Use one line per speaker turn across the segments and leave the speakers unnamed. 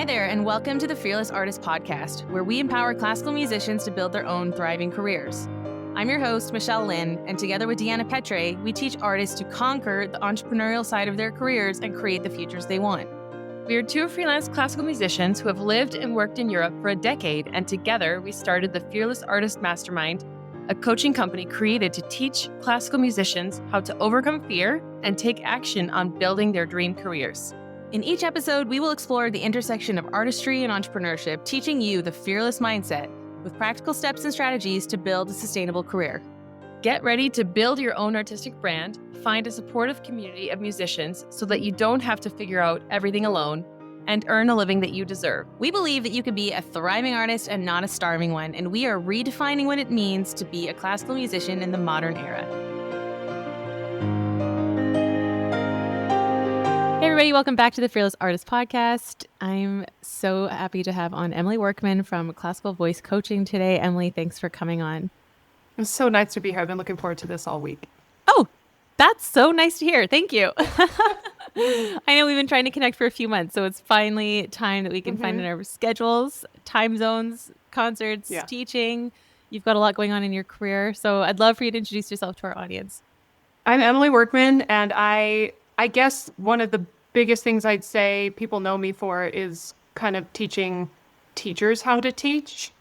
there, and welcome to the Fearless Artist Podcast, where we empower classical musicians to build their own thriving careers. I'm your host, Michelle Lynn, and together with Deanna Petre, we teach artists to conquer the entrepreneurial side of their careers and create the futures they want. We are two freelance classical musicians who have lived and worked in Europe for a decade, and together we started the Fearless Artist Mastermind, a coaching company created to teach classical musicians how to overcome fear and take action on building their dream careers. In each episode, we will explore the intersection of artistry and entrepreneurship, teaching you the fearless mindset with practical steps and strategies to build a sustainable career. Get ready to build your own artistic brand, find a supportive community of musicians so that you don't have to figure out everything alone, and earn a living that you deserve. We believe that you can be a thriving artist and not a starving one, and we are redefining what it means to be a classical musician in the modern era. Hey everybody, welcome back to the Fearless Artist Podcast. I'm so happy to have on Emily Workman from Classical Voice Coaching today. Emily, thanks for coming on.
It's so nice to be here. I've been looking forward to this all week.
Oh, that's so nice to hear. Thank you. I know we've been trying to connect for a few months, so it's finally time that we can find in our schedules, time zones, concerts, teaching. You've got a lot going on in your career, so I'd love for you to introduce yourself to our audience.
I'm Emily Workman, and I guess one of the biggest things I'd say people know me for is kind of teaching teachers how to teach.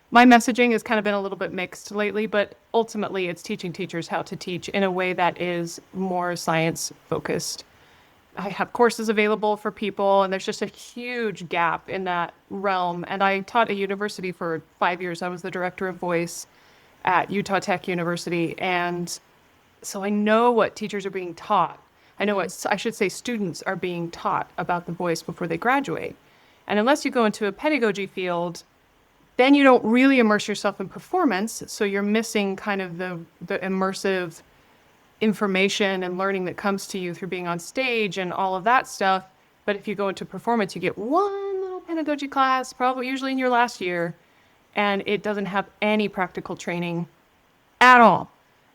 My messaging has kind of been a little bit mixed lately, but ultimately it's teaching teachers how to teach in a way that is more science focused. I have courses available for people, and there's just a huge gap in that realm. And I taught at university for 5 years. I was the director of voice at Utah Tech University. And so I know what teachers are being taught. I know what, I should say, students are being taught about the voice before they graduate. And unless you go into a pedagogy field, then you don't really immerse yourself in performance. So you're missing kind of the immersive information and learning that comes to you through being on stage and all of that stuff. But if you go into performance, you get one little pedagogy class, probably usually in your last year, and it doesn't have any practical training at all,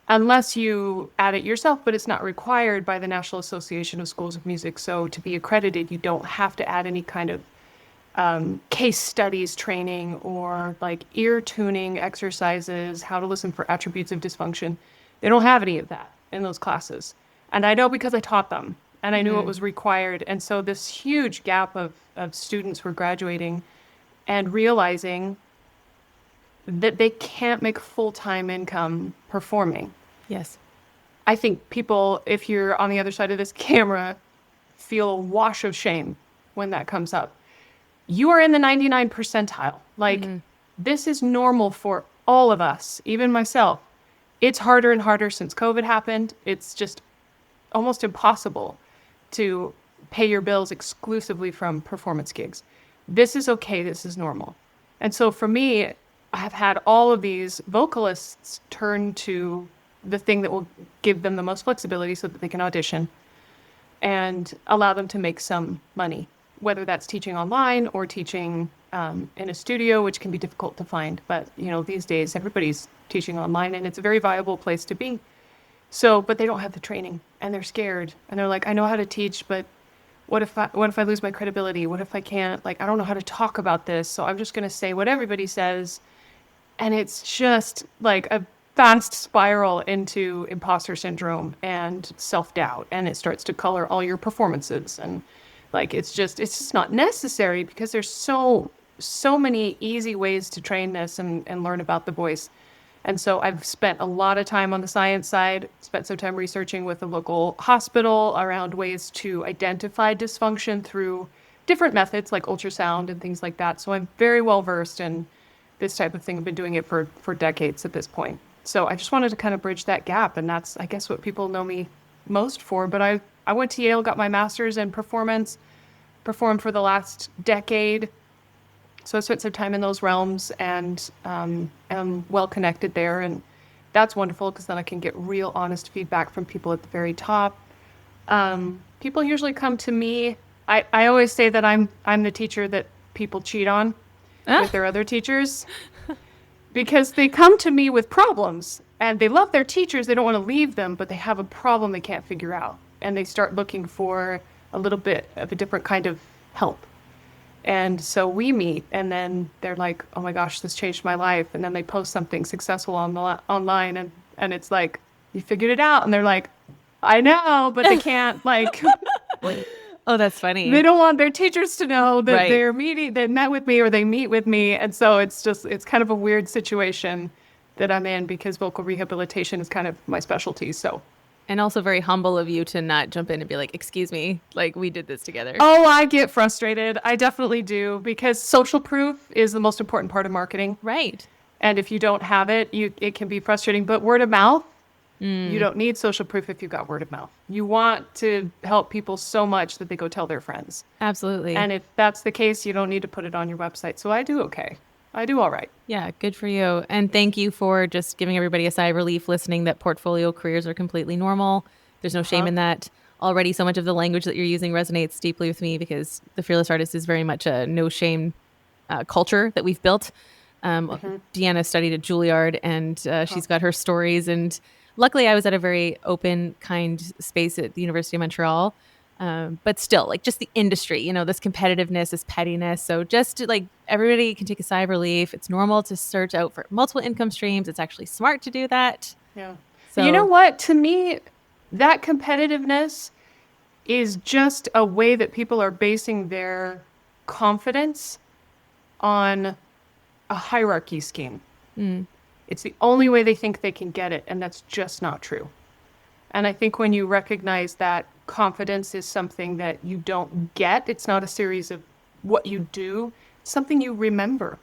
unless you add it yourself, but it's not required by the National Association of Schools of Music. So to be accredited, you don't have to add any kind of case studies training or like ear tuning exercises, how to listen for attributes of dysfunction. They don't have any of that in those classes. And I know because I taught them and I knew it was required. And so this huge gap of students were graduating and realizing that they can't make full-time income performing.
Yes.
I think people, if you're on the other side of this camera, feel a wash of shame when that comes up. You are in the 99 percentile. Like, this is normal for all of us, even myself. It's harder and harder since COVID happened. It's just almost impossible to pay your bills exclusively from performance gigs. This is okay. This is normal. And so for me, I've had all of these vocalists turn to the thing that will give them the most flexibility so that they can audition and allow them to make some money, whether that's teaching online or teaching in a studio, which can be difficult to find. But, you know, these days everybody's teaching online and it's a very viable place to be. So, but they don't have the training and they're scared and they're like, I know how to teach, but what if I lose my credibility? What if I can't, like, I don't know how to talk about this. So I'm just going to say what everybody says. And it's just like a fast spiral into imposter syndrome and self-doubt. And it starts to color all your performances. And like, it's just not necessary because there's so many easy ways to train this and learn about the voice. And so I've spent a lot of time on the science side, spent some time researching with a local hospital around ways to identify dysfunction through different methods like ultrasound and things like that. So I'm very well versed in this type of thing. I've been doing it for decades at this point. So I just wanted to kind of bridge that gap. And that's, I guess, what people know me most for. But I went to Yale, got my master's in performance, performed for the last decade. So I spent some time in those realms and am well connected there. And that's wonderful because then I can get real honest feedback from people at the very top. People usually come to me. I always say that I'm the teacher that people cheat on with their other teachers because they come to me with problems and they love their teachers. They don't want to leave them, but they have a problem they can't figure out. And they start looking for a little bit of a different kind of help. And so we meet, and then they're like, oh my gosh, this changed my life. And then they post something successful online, and it's like, you figured it out. And they're like, I know, but they can't, like,
Oh, that's funny.
they don't want their teachers to know that
Right.
they met with me or they meet with me. And so it's kind of a weird situation that I'm in because vocal rehabilitation is kind of my specialty. So.
And also very humble of you to not jump in and be like, excuse me, like we did this together.
Oh, I get frustrated. I definitely do, because social proof is the most important part of marketing.
Right.
And if you don't have it, it can be frustrating. But word of mouth, you don't need social proof if you've got word of mouth. You want to help people so much that they go tell their friends.
Absolutely.
And if that's the case, you don't need to put it on your website. So I do okay. I do all right.
Yeah, good for you. And thank you for just giving everybody a sigh of relief listening that portfolio careers are completely normal. There's no shame in that. Already so much of the language that you're using resonates deeply with me because the Fearless Artist is very much a no shame culture that we've built. Deanna studied at Juilliard, and she's got her stories. And luckily I was at a very open, kind space at the University of Montreal. But still, like, just the industry, you know, this competitiveness, this pettiness. So just like everybody can take a sigh of relief. It's normal to search out for multiple income streams. It's actually smart to do that.
Yeah.
So
You know what? To me, that competitiveness is just a way that people are basing their confidence on a hierarchy scheme. It's the only way they think they can get it, and that's just not true. And I think when you recognize that confidence is something that you don't get, it's not a series of what you do, it's something you remember.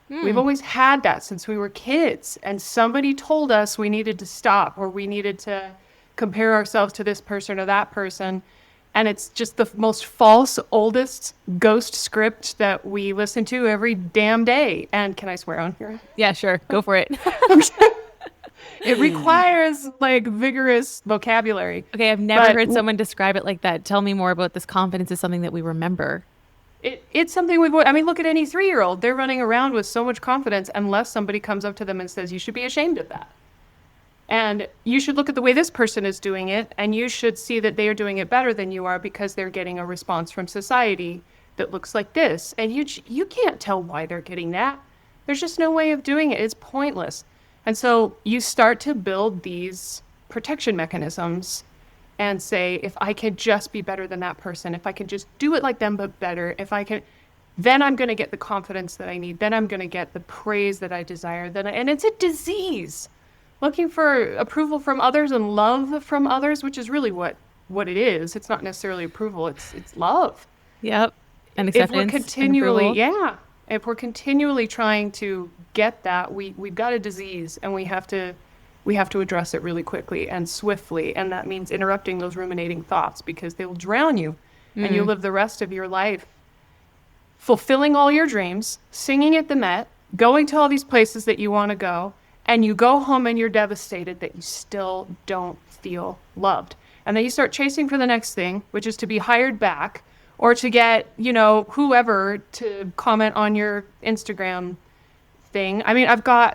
We've always had that since we were kids, and somebody told us we needed to stop or we needed to compare ourselves to this person or that person. And it's just the most false, oldest ghost script that we listen to every damn day. And can I swear on here?
yeah, sure. Go for it.
It requires like vigorous vocabulary.
Okay. I've never
But
heard someone describe it like that. Tell me more about this. Confidence is something that we remember.
It's something I mean, look at any 3-year-old. They're running around with so much confidence unless somebody comes up to them and says, you should be ashamed of that. And you should look at the way this person is doing it, and you should see that they are doing it better than you are because they're getting a response from society that looks like this. And you can't tell why they're getting that. There's just no way of doing it. It's pointless. And so you start to build these protection mechanisms and say, if I could just be better than that person, if I could just do it like them but better, then I'm going to get the confidence that I need. Then I'm going to get the praise that I desire. And it's a disease. Looking for approval from others and love from others, which is really what it is. It's not necessarily approval. It's love.
Yep. And acceptance.
If we're continually trying to get that, we've got a disease, and we have to address it really quickly and swiftly. And that means interrupting those ruminating thoughts, because they will drown you, and you live the rest of your life fulfilling all your dreams, singing at the Met, going to all these places that you want to go, and you go home and you're devastated that you still don't feel loved. And then you start chasing for the next thing, which is to be hired back or to get, whoever to comment on your Instagram thing. I mean, I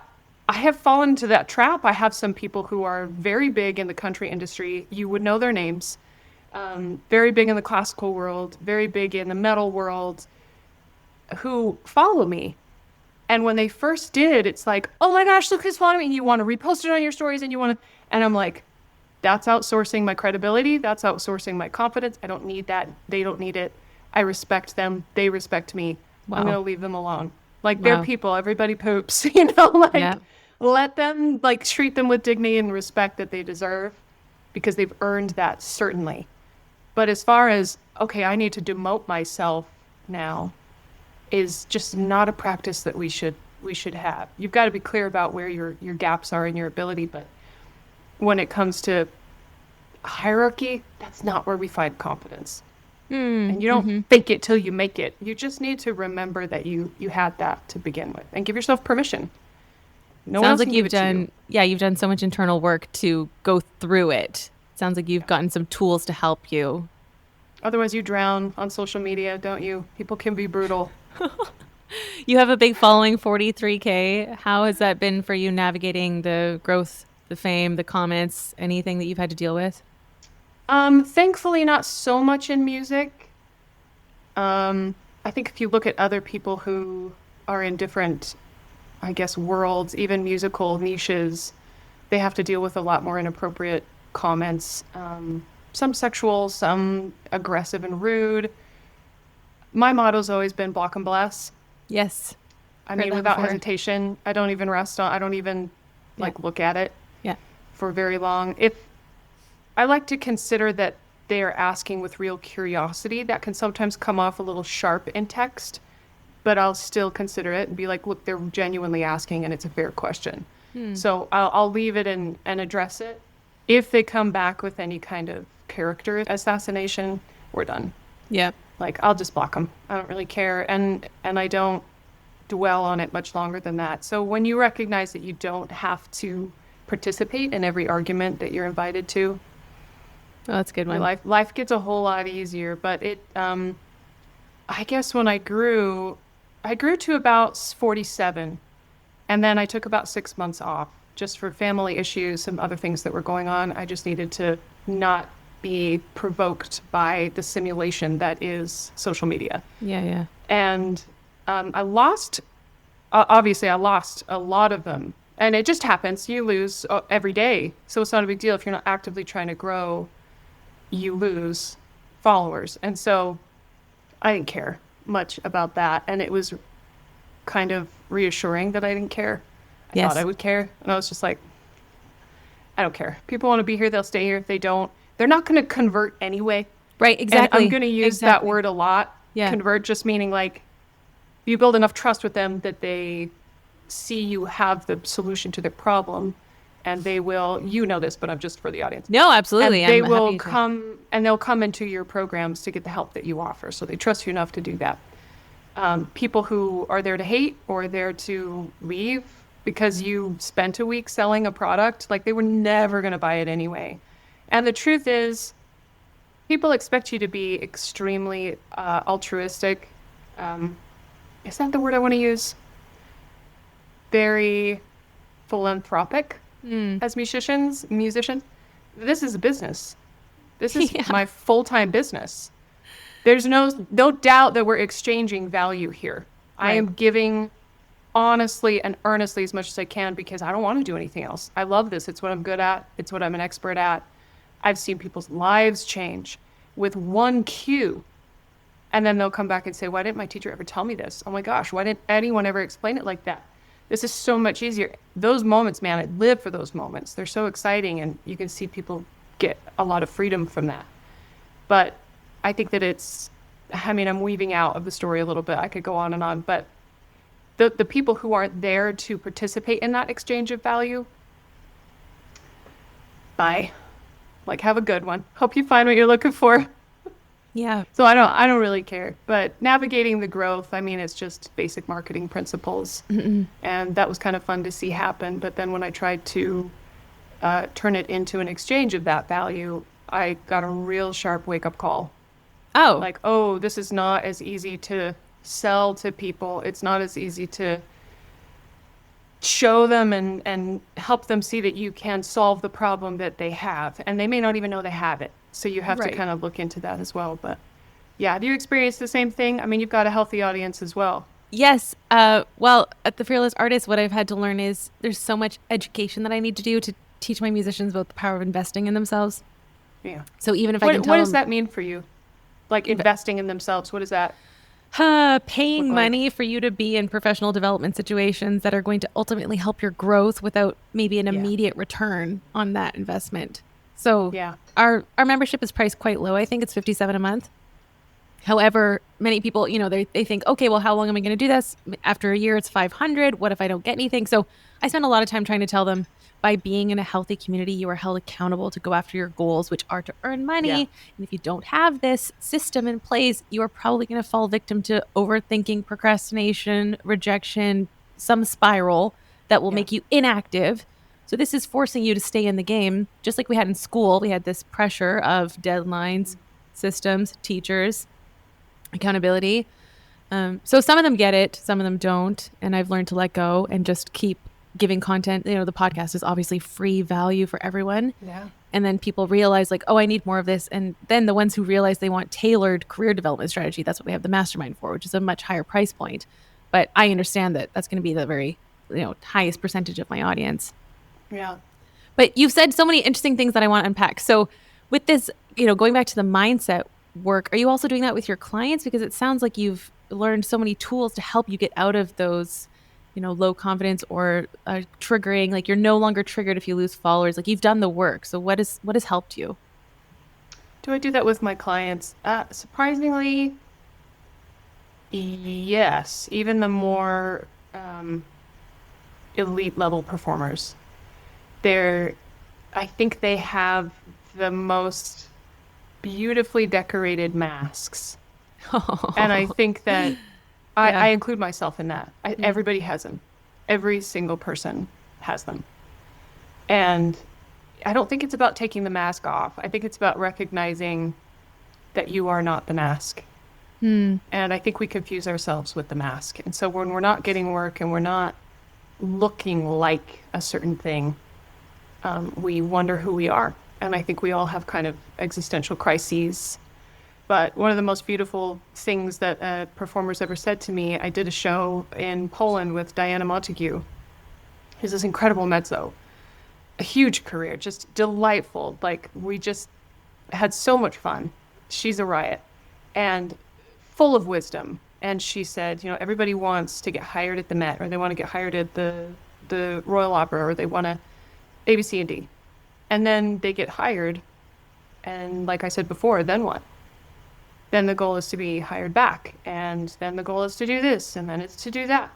have fallen into that trap. I have some people who are very big in the country industry. You would know their names. Very big in the classical world, very big in the metal world, who follow me. And when they first did, it's like, oh my gosh, look who's following me. And you want to repost it on your stories, and I'm like, that's outsourcing my credibility. That's outsourcing my confidence. I don't need that. They don't need it. I respect them. They respect me.
Wow.
I'm going to leave them alone. Like,
Wow.
they're people. Everybody poops,
Yeah.
Let them, treat them with dignity and respect that they deserve, because they've earned that, certainly. But as far as, okay, I need to demote myself now, is just not a practice that we should have. You've got to be clear about where your gaps are in your ability, but when it comes to hierarchy, that's not where we find confidence. And you don't fake it till you make it. You just need to remember that you had that to begin with, and give yourself permission. No one
Sounds
else
like
can give it to you.
you've done so much internal work to go through it. Sounds like you've gotten some tools to help you.
Otherwise, you drown on social media, don't you? People can be brutal.
You have a big following, 43K. How has that been for you, navigating the growth, the fame, the comments, anything that you've had to deal with? Thankfully,
Not so much in music. I I think if you look at other people who are in different, I guess, worlds, even musical niches, they have to deal with a lot more inappropriate comments, some sexual, some aggressive and rude. My motto's always been block and bless.
Yes.
I mean, without hesitation. I don't even I don't even look at it for very long. If I like to consider that they are asking with real curiosity, that can sometimes come off a little sharp in text, but I'll still consider it and be like, look, they're genuinely asking and it's a fair question. So I'll leave it and address it. If they come back with any kind of character assassination, we're done.
Yeah.
Like, I'll just block them. I don't really care. And I don't dwell on it much longer than that. So when you recognize that you don't have to participate in every argument that you're invited to,
that's a good one.
Life gets a whole lot easier. But I guess when I grew to about 47. And then I took about 6 months off just for family issues, some other things that were going on. I just needed to not be provoked by the simulation that is social media.
Yeah.
And I lost a lot of them. And it just happens. You lose every day. So it's not a big deal. If you're not actively trying to grow, you lose followers. And so I didn't care much about that. And it was kind of reassuring that I didn't care. I thought I would care. And I was just like, I don't care. People want to be here, they'll stay here. If they don't, they're not going to convert anyway.
Right, exactly.
And I'm going to use that word a lot.
Yeah.
Convert just meaning like you build enough trust with them that they see you have the solution to their problem, and they will, this, but I'm just for the audience.
No, absolutely.
And they will come, and they'll come into your programs to get the help that you offer. So they trust you enough to do that. People who are there to hate or there to leave because you spent a week selling a product, like they were never going to buy it anyway. And the truth is, people expect you to be extremely altruistic. Is that the word I want to use? Very philanthropic as musicians. This is a business. This is my full-time business. There's no doubt that we're exchanging value here. Right. I am giving honestly and earnestly as much as I can because I don't want to do anything else. I love this. It's what I'm good at. It's what I'm an expert at. I've seen people's lives change with one cue. And then they'll come back and say, why didn't my teacher ever tell me this? Oh my gosh, why didn't anyone ever explain it like that? This is so much easier. Those moments, man, I live for those moments. They're so exciting, and you can see people get a lot of freedom from that. But I think that I'm weaving out of the story a little bit. I could go on, but the people who aren't there to participate in that exchange of value, bye. Like, have a good one. Hope you find what you're looking for.
Yeah.
So I don't really care. But navigating the growth, it's just basic marketing principles. Mm-mm. And that was kind of fun to see happen. But then when I tried to turn it into an exchange of that value, I got a real sharp wake-up call.
Oh.
Like, this is not as easy to sell to people. It's not as easy to show them and help them see that you can solve the problem that they have. And they may not even know they have it. So you have to kind of look into that as well. But yeah, do you experience the same thing? You've got a healthy audience as well.
Yes. Well, at the Fearless Artist, what I've had to learn is there's so much education that I need to do to teach my musicians about the power of investing in themselves.
Yeah.
So even if I can tell
them... What does that mean for you? Like investing in themselves, what is that?
Paying money for you to be in professional development situations that are going to ultimately help your growth without maybe an immediate return on that investment. So our membership is priced quite low. I think it's $57 a month. However, many people, they think, okay, well, how long am I going to do this? After a year, it's $500. What if I don't get anything? So I spend a lot of time trying to tell them, by being in a healthy community, you are held accountable to go after your goals, which are to earn money. Yeah. And if you don't have this system in place, you are probably going to fall victim to overthinking, procrastination, rejection, some spiral that will make you inactive. So this is forcing you to stay in the game. Just like we had in school, we had this pressure of deadlines, systems, teachers, accountability. So some of them get it, some of them don't. And I've learned to let go and just keep giving content. The podcast is obviously free value for everyone.
Yeah.
And then people realize like, oh, I need more of this. And then the ones who realize they want tailored career development strategy, that's what we have the mastermind for, which is a much higher price point. But I understand that that's going to be the very, highest percentage of my audience.
Yeah.
But you've said so many interesting things that I want to unpack. So with this, going back to the mindset work, are you also doing that with your clients? Because it sounds like you've learned so many tools to help you get out of those, low confidence or triggering, like you're no longer triggered if you lose followers. Like you've done the work. So what has helped you?
Do I do that with my clients? Surprisingly, yes. Even the more elite level performers, I think they have the most beautifully decorated masks. And I think that I include myself in that. Everybody has them. Every single person has them. And I don't think it's about taking the mask off. I think it's about recognizing that you are not the mask. And I think we confuse ourselves with the mask. And so when we're not getting work and we're not looking like a certain thing, we wonder who we are. And I think we all have kind of existential crises. But one of the most beautiful things that a performer's ever said to me, I did a show in Poland with Diana Montague, who's this incredible mezzo, a huge career, just delightful. Like we just had so much fun. She's a riot and full of wisdom. And she said, everybody wants to get hired at the Met, or they want to get hired at the Royal Opera, or they want to A, B, C, and D. And then they get hired. And like I said before, then what? Then the goal is to be hired back. And then the goal is to do this. And then it's to do that.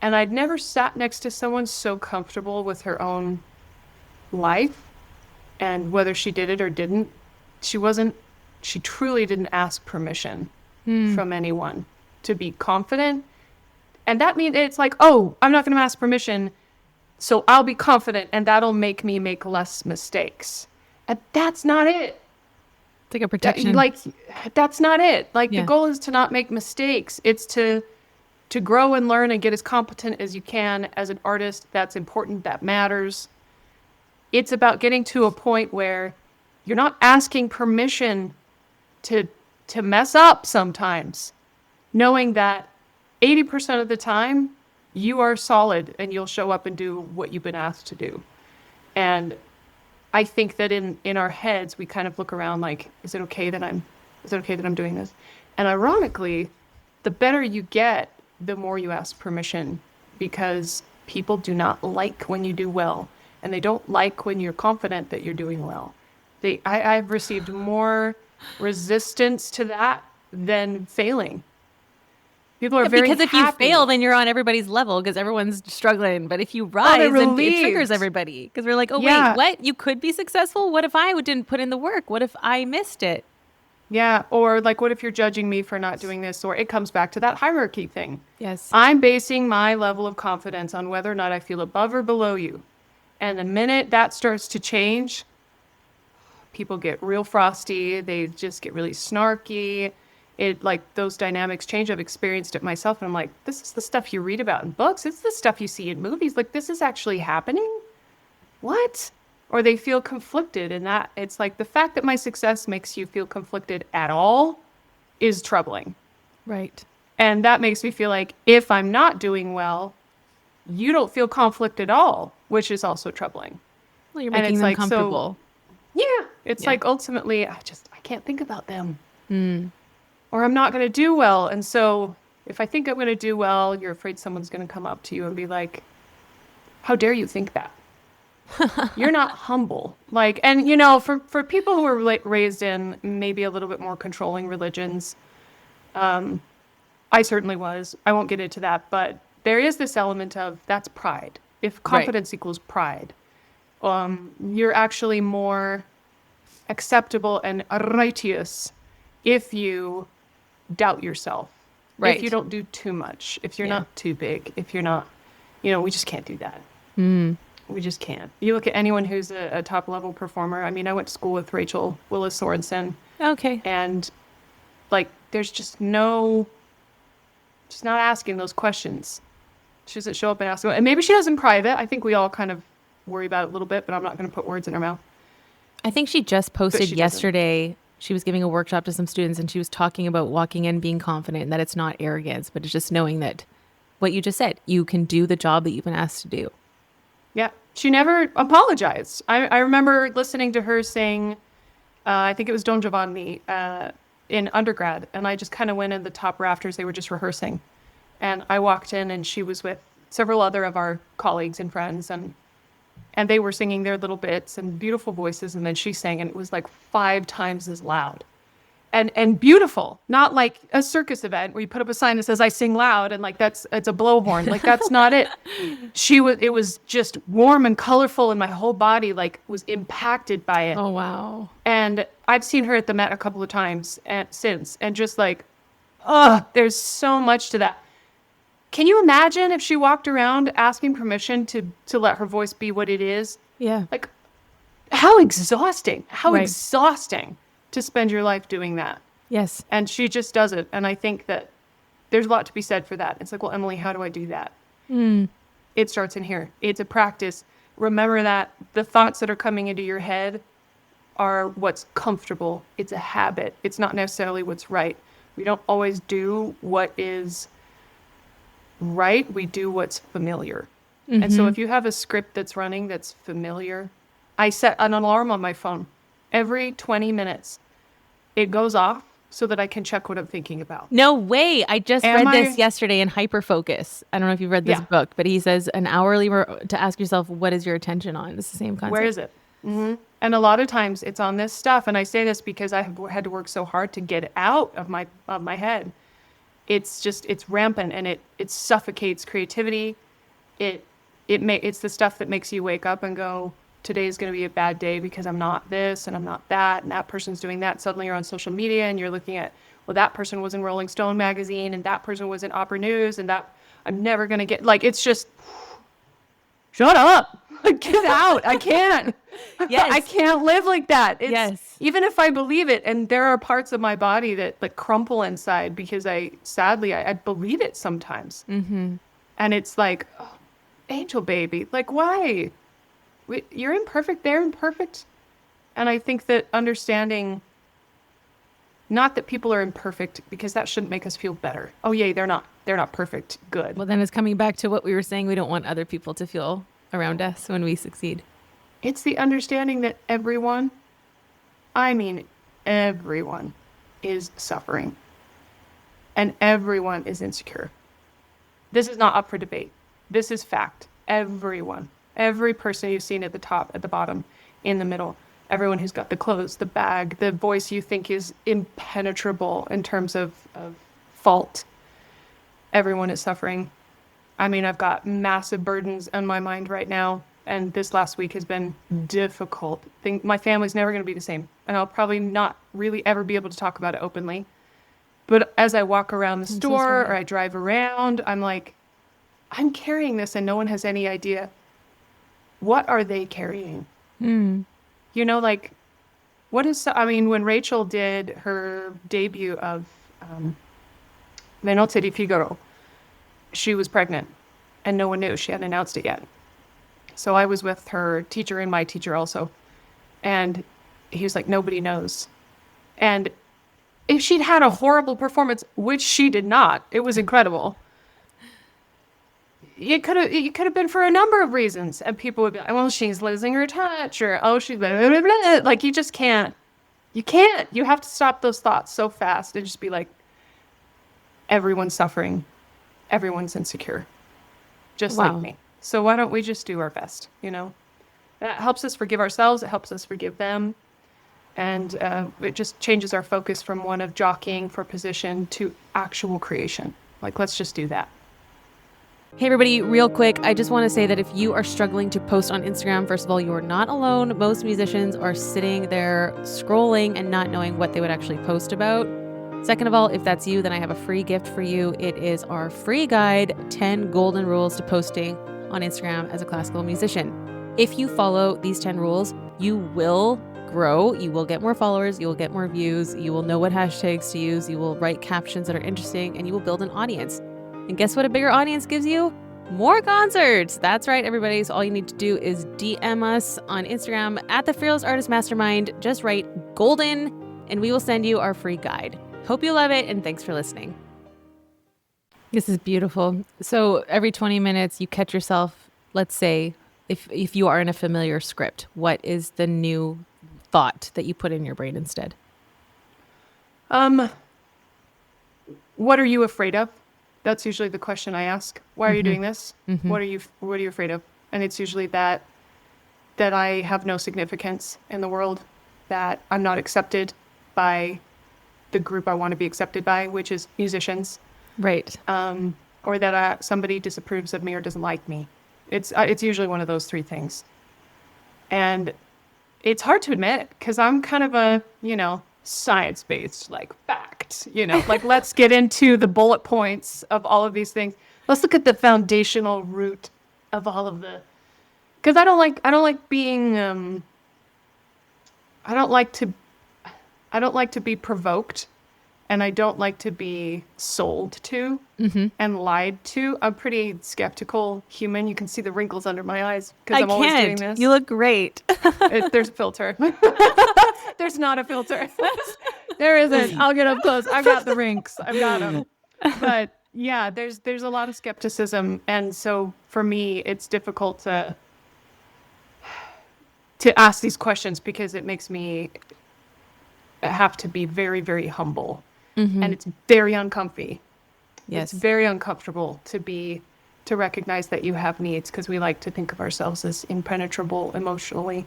And I'd never sat next to someone so comfortable with her own life. And whether she did it or didn't, she truly didn't ask permission from anyone to be confident. And that means it's like, oh, I'm not going to ask permission, so I'll be confident and that'll make me make less mistakes. And that's not it.
It's like a protection.
That's not it. The goal is to not make mistakes. It's to grow and learn and get as competent as you can as an artist. That's important. That matters. It's about getting to a point where you're not asking permission to mess up sometimes, knowing that 80% of the time you are solid and you'll show up and do what you've been asked to do. And I think that in our heads, we kind of look around like, is it okay that I'm doing this? And ironically, the better you get, the more you ask permission, because people do not like when you do well. And they don't like when you're confident that you're doing well. I've received more resistance to that than failing. People are very happy.
Because if you fail, then you're on everybody's level because everyone's struggling. But if you rise, then it triggers everybody. Because we're like, wait, what? You could be successful? What if I didn't put in the work? What if I missed it?
Yeah. Or like, what if you're judging me for not doing this? Or it comes back to that hierarchy thing.
Yes.
I'm basing my level of confidence on whether or not I feel above or below you. And the minute that starts to change, people get real frosty. They just get really snarky. Those dynamics change. I've experienced it myself. And I'm like, this is the stuff you read about in books. It's the stuff you see in movies. Like, this is actually happening? What? Or they feel conflicted in that. It's like the fact that my success makes you feel conflicted at all is troubling.
Right.
And that makes me feel like if I'm not doing well, you don't feel conflict at all, which is also troubling.
Well, you're making them comfortable.
It's like ultimately, I can't think about them. Or I'm not going to do well. And so if I think I'm going to do well, you're afraid someone's going to come up to you and be like, how dare you think that? You're not humble. For people who were raised in maybe a little bit more controlling religions, I certainly was. I won't get into that, but there is this element of that's pride. If confidence equals pride, you're actually more acceptable and righteous if you doubt yourself. If you don't do too much, if you're not too big, if you're not, we just can't do that. We just can't. You look at anyone who's a top level performer. I mean, I went to school with Rachel Willis Sorensen.
Okay.
And there's just not asking those questions. She doesn't show up and ask. And maybe she does in private. I think we all kind of worry about it a little bit, but I'm not going to put words in her mouth.
I think she just posted yesterday. She was giving a workshop to some students and she was talking about walking in being confident and that it's not arrogance, but it's just knowing that what you just said, you can do the job that you've been asked to do.
Yeah. She never apologized. I remember listening to her sing, I think it was Don Giovanni in undergrad. And I just kind of went in the top rafters. They were just rehearsing. And I walked in and she was with several other of our colleagues and friends. And they were singing their little bits and beautiful voices. And then she sang and it was like 5 times as loud. And beautiful, not like a circus event where you put up a sign that says I sing loud and like it's a blowhorn. Like that's not it. It was just warm and colorful and my whole body like was impacted by it.
Oh wow.
And I've seen her at the Met a couple of times since and just like, there's so much to that. Can you imagine if she walked around asking permission to let her voice be what it is?
Yeah.
Like how exhausting.
Right.
Exhausting to spend your life doing that.
Yes.
And she just does it. And I think that there's a lot to be said for that. It's like, well, Emily, how do I do that? It starts in here. It's a practice. Remember that the thoughts that are coming into your head are what's comfortable. It's a habit. It's not necessarily what's right. We don't always do what is right. We do what's familiar. Mm-hmm. And so if you have a script that's running that's familiar, I set an alarm on my phone. Every 20 minutes, it goes off so that I can check what I'm thinking about.
No way. I just read this yesterday in Hyperfocus. I don't know if you've read this book, but he says an hourly to ask yourself, what is your attention on? It's the same concept.
Where is it? Mm-hmm. And a lot of times it's on this stuff. And I say this because I have had to work so hard to get it out of my head. It's rampant and it suffocates creativity. It's the stuff that makes you wake up and go, today's going to be a bad day because I'm not this and I'm not that and that person's doing that. Suddenly you're on social media and you're looking at, well, that person was in Rolling Stone magazine and that person was in Opera News and that I'm never going to get, like, it's just, shut up, get out. I can't. Yes. I can't live like that. Yes. Even if I believe it, and there are parts of my body that like crumple inside because I believe it sometimes. Mm-hmm. And it's like, oh, angel baby, like why? You're imperfect, they're imperfect. And I think that understanding, not that people are imperfect, because that shouldn't make us feel better. Oh, yay, they're not perfect. Good.
Well, then it's coming back to what we were saying. We don't want other people to feel around us when we succeed.
It's the understanding that everyone is suffering. And everyone is insecure. This is not up for debate. This is fact. Everyone. Every person you've seen at the top, at the bottom, in the middle, everyone who's got the clothes, the bag, the voice you think is impenetrable in terms of fault, everyone is suffering. I mean, I've got massive burdens on my mind right now, and this last week has been difficult. My family's never going to be the same, and I'll probably not really ever be able to talk about it openly. But as I walk around the store or I drive around, I'm like, I'm carrying this and no one has any idea. What are they carrying? You know, like, when Rachel did her debut of Le Nozze di Figaro, she was pregnant and no one knew. She hadn't announced it yet. So I was with her teacher and my teacher also. And he was like, nobody knows. And if she'd had a horrible performance, which she did not, it was incredible. It could have been for a number of reasons, and people would be like, well, she's losing her touch, or oh, she's blah, blah, blah, blah. Like, you just can't. You have to stop those thoughts so fast and just be like, everyone's suffering, everyone's insecure, just like me. So why don't we just do our best? You know, that helps us forgive ourselves. It helps us forgive them, and it just changes our focus from one of jockeying for position to actual creation. Like, let's just do that.
Hey everybody, real quick, I just want to say that if you are struggling to post on Instagram, first of all, you are not alone. Most musicians are sitting there scrolling and not knowing what they would actually post about. Second of all, if that's you, then I have a free gift for you. It is our free guide, 10 golden rules to posting on Instagram as a classical musician. If you follow these 10 rules, you will grow, you will get more followers, you will get more views, you will know what hashtags to use, you will write captions that are interesting, and you will build an audience. And guess what a bigger audience gives you? more concerts. That's right, everybody. So all you need to do is DM us on Instagram at the Fearless Artist Mastermind. Just write golden and we will send you our free guide. Hope you love it, and thanks for listening. This is beautiful. So every 20 minutes you catch yourself, let's say, if you are in a familiar script, what is the new thought that you put in your brain instead?
What are you afraid of? That's usually the question I ask. Why are you doing this? What are you afraid of? And it's usually that I have no significance in the world, that I'm not accepted by the group I want to be accepted by, which is musicians.
Right.
Or that somebody disapproves of me or doesn't like me. It's usually one of those three things. And it's hard to admit because I'm kind of a, science-based, like, fact, like, let's get into the bullet points of all of these things. Let's look at the foundational root of all of because I don't like being, I don't like to be provoked, and I don't like to be sold to and lied to. I'm pretty skeptical human. You can see the wrinkles under my eyes because I'm always doing this.
You look great.
There's a filter. There's not a filter. There isn't. I'll get up close. I've got the wrinkles. I've got them. But yeah, there's a lot of skepticism, and so for me, it's difficult to ask these questions because it makes me have to be very, very humble. And it's very uncomfy.
Yes.
It's very uncomfortable to recognize that you have needs, because we like to think of ourselves as impenetrable emotionally.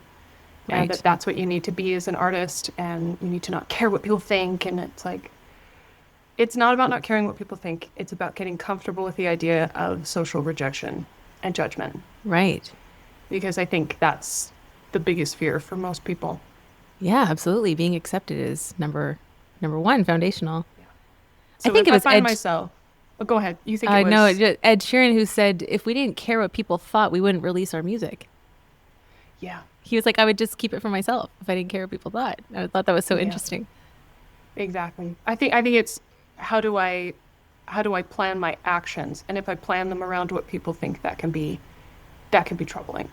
Right.
And that's what you need to be as an artist, and you need to not care what people think. And it's like, it's not about not caring what people think. It's about getting comfortable with the idea of social rejection and judgment.
Right.
Because I think that's the biggest fear for most people.
Yeah, absolutely. Being accepted is number one, foundational.
Yeah. So
I think
if
it was
I find
Ed.
myself. Oh, go ahead. You think it
I
was?
know Ed Sheeran who said if we didn't care what people thought, we wouldn't release our music.
Yeah.
He was like, I would just keep it for myself if I didn't care what people thought. I thought that was so interesting.
Exactly. I think it's how do I plan my actions, and if I plan them around what people think, that can be troubling.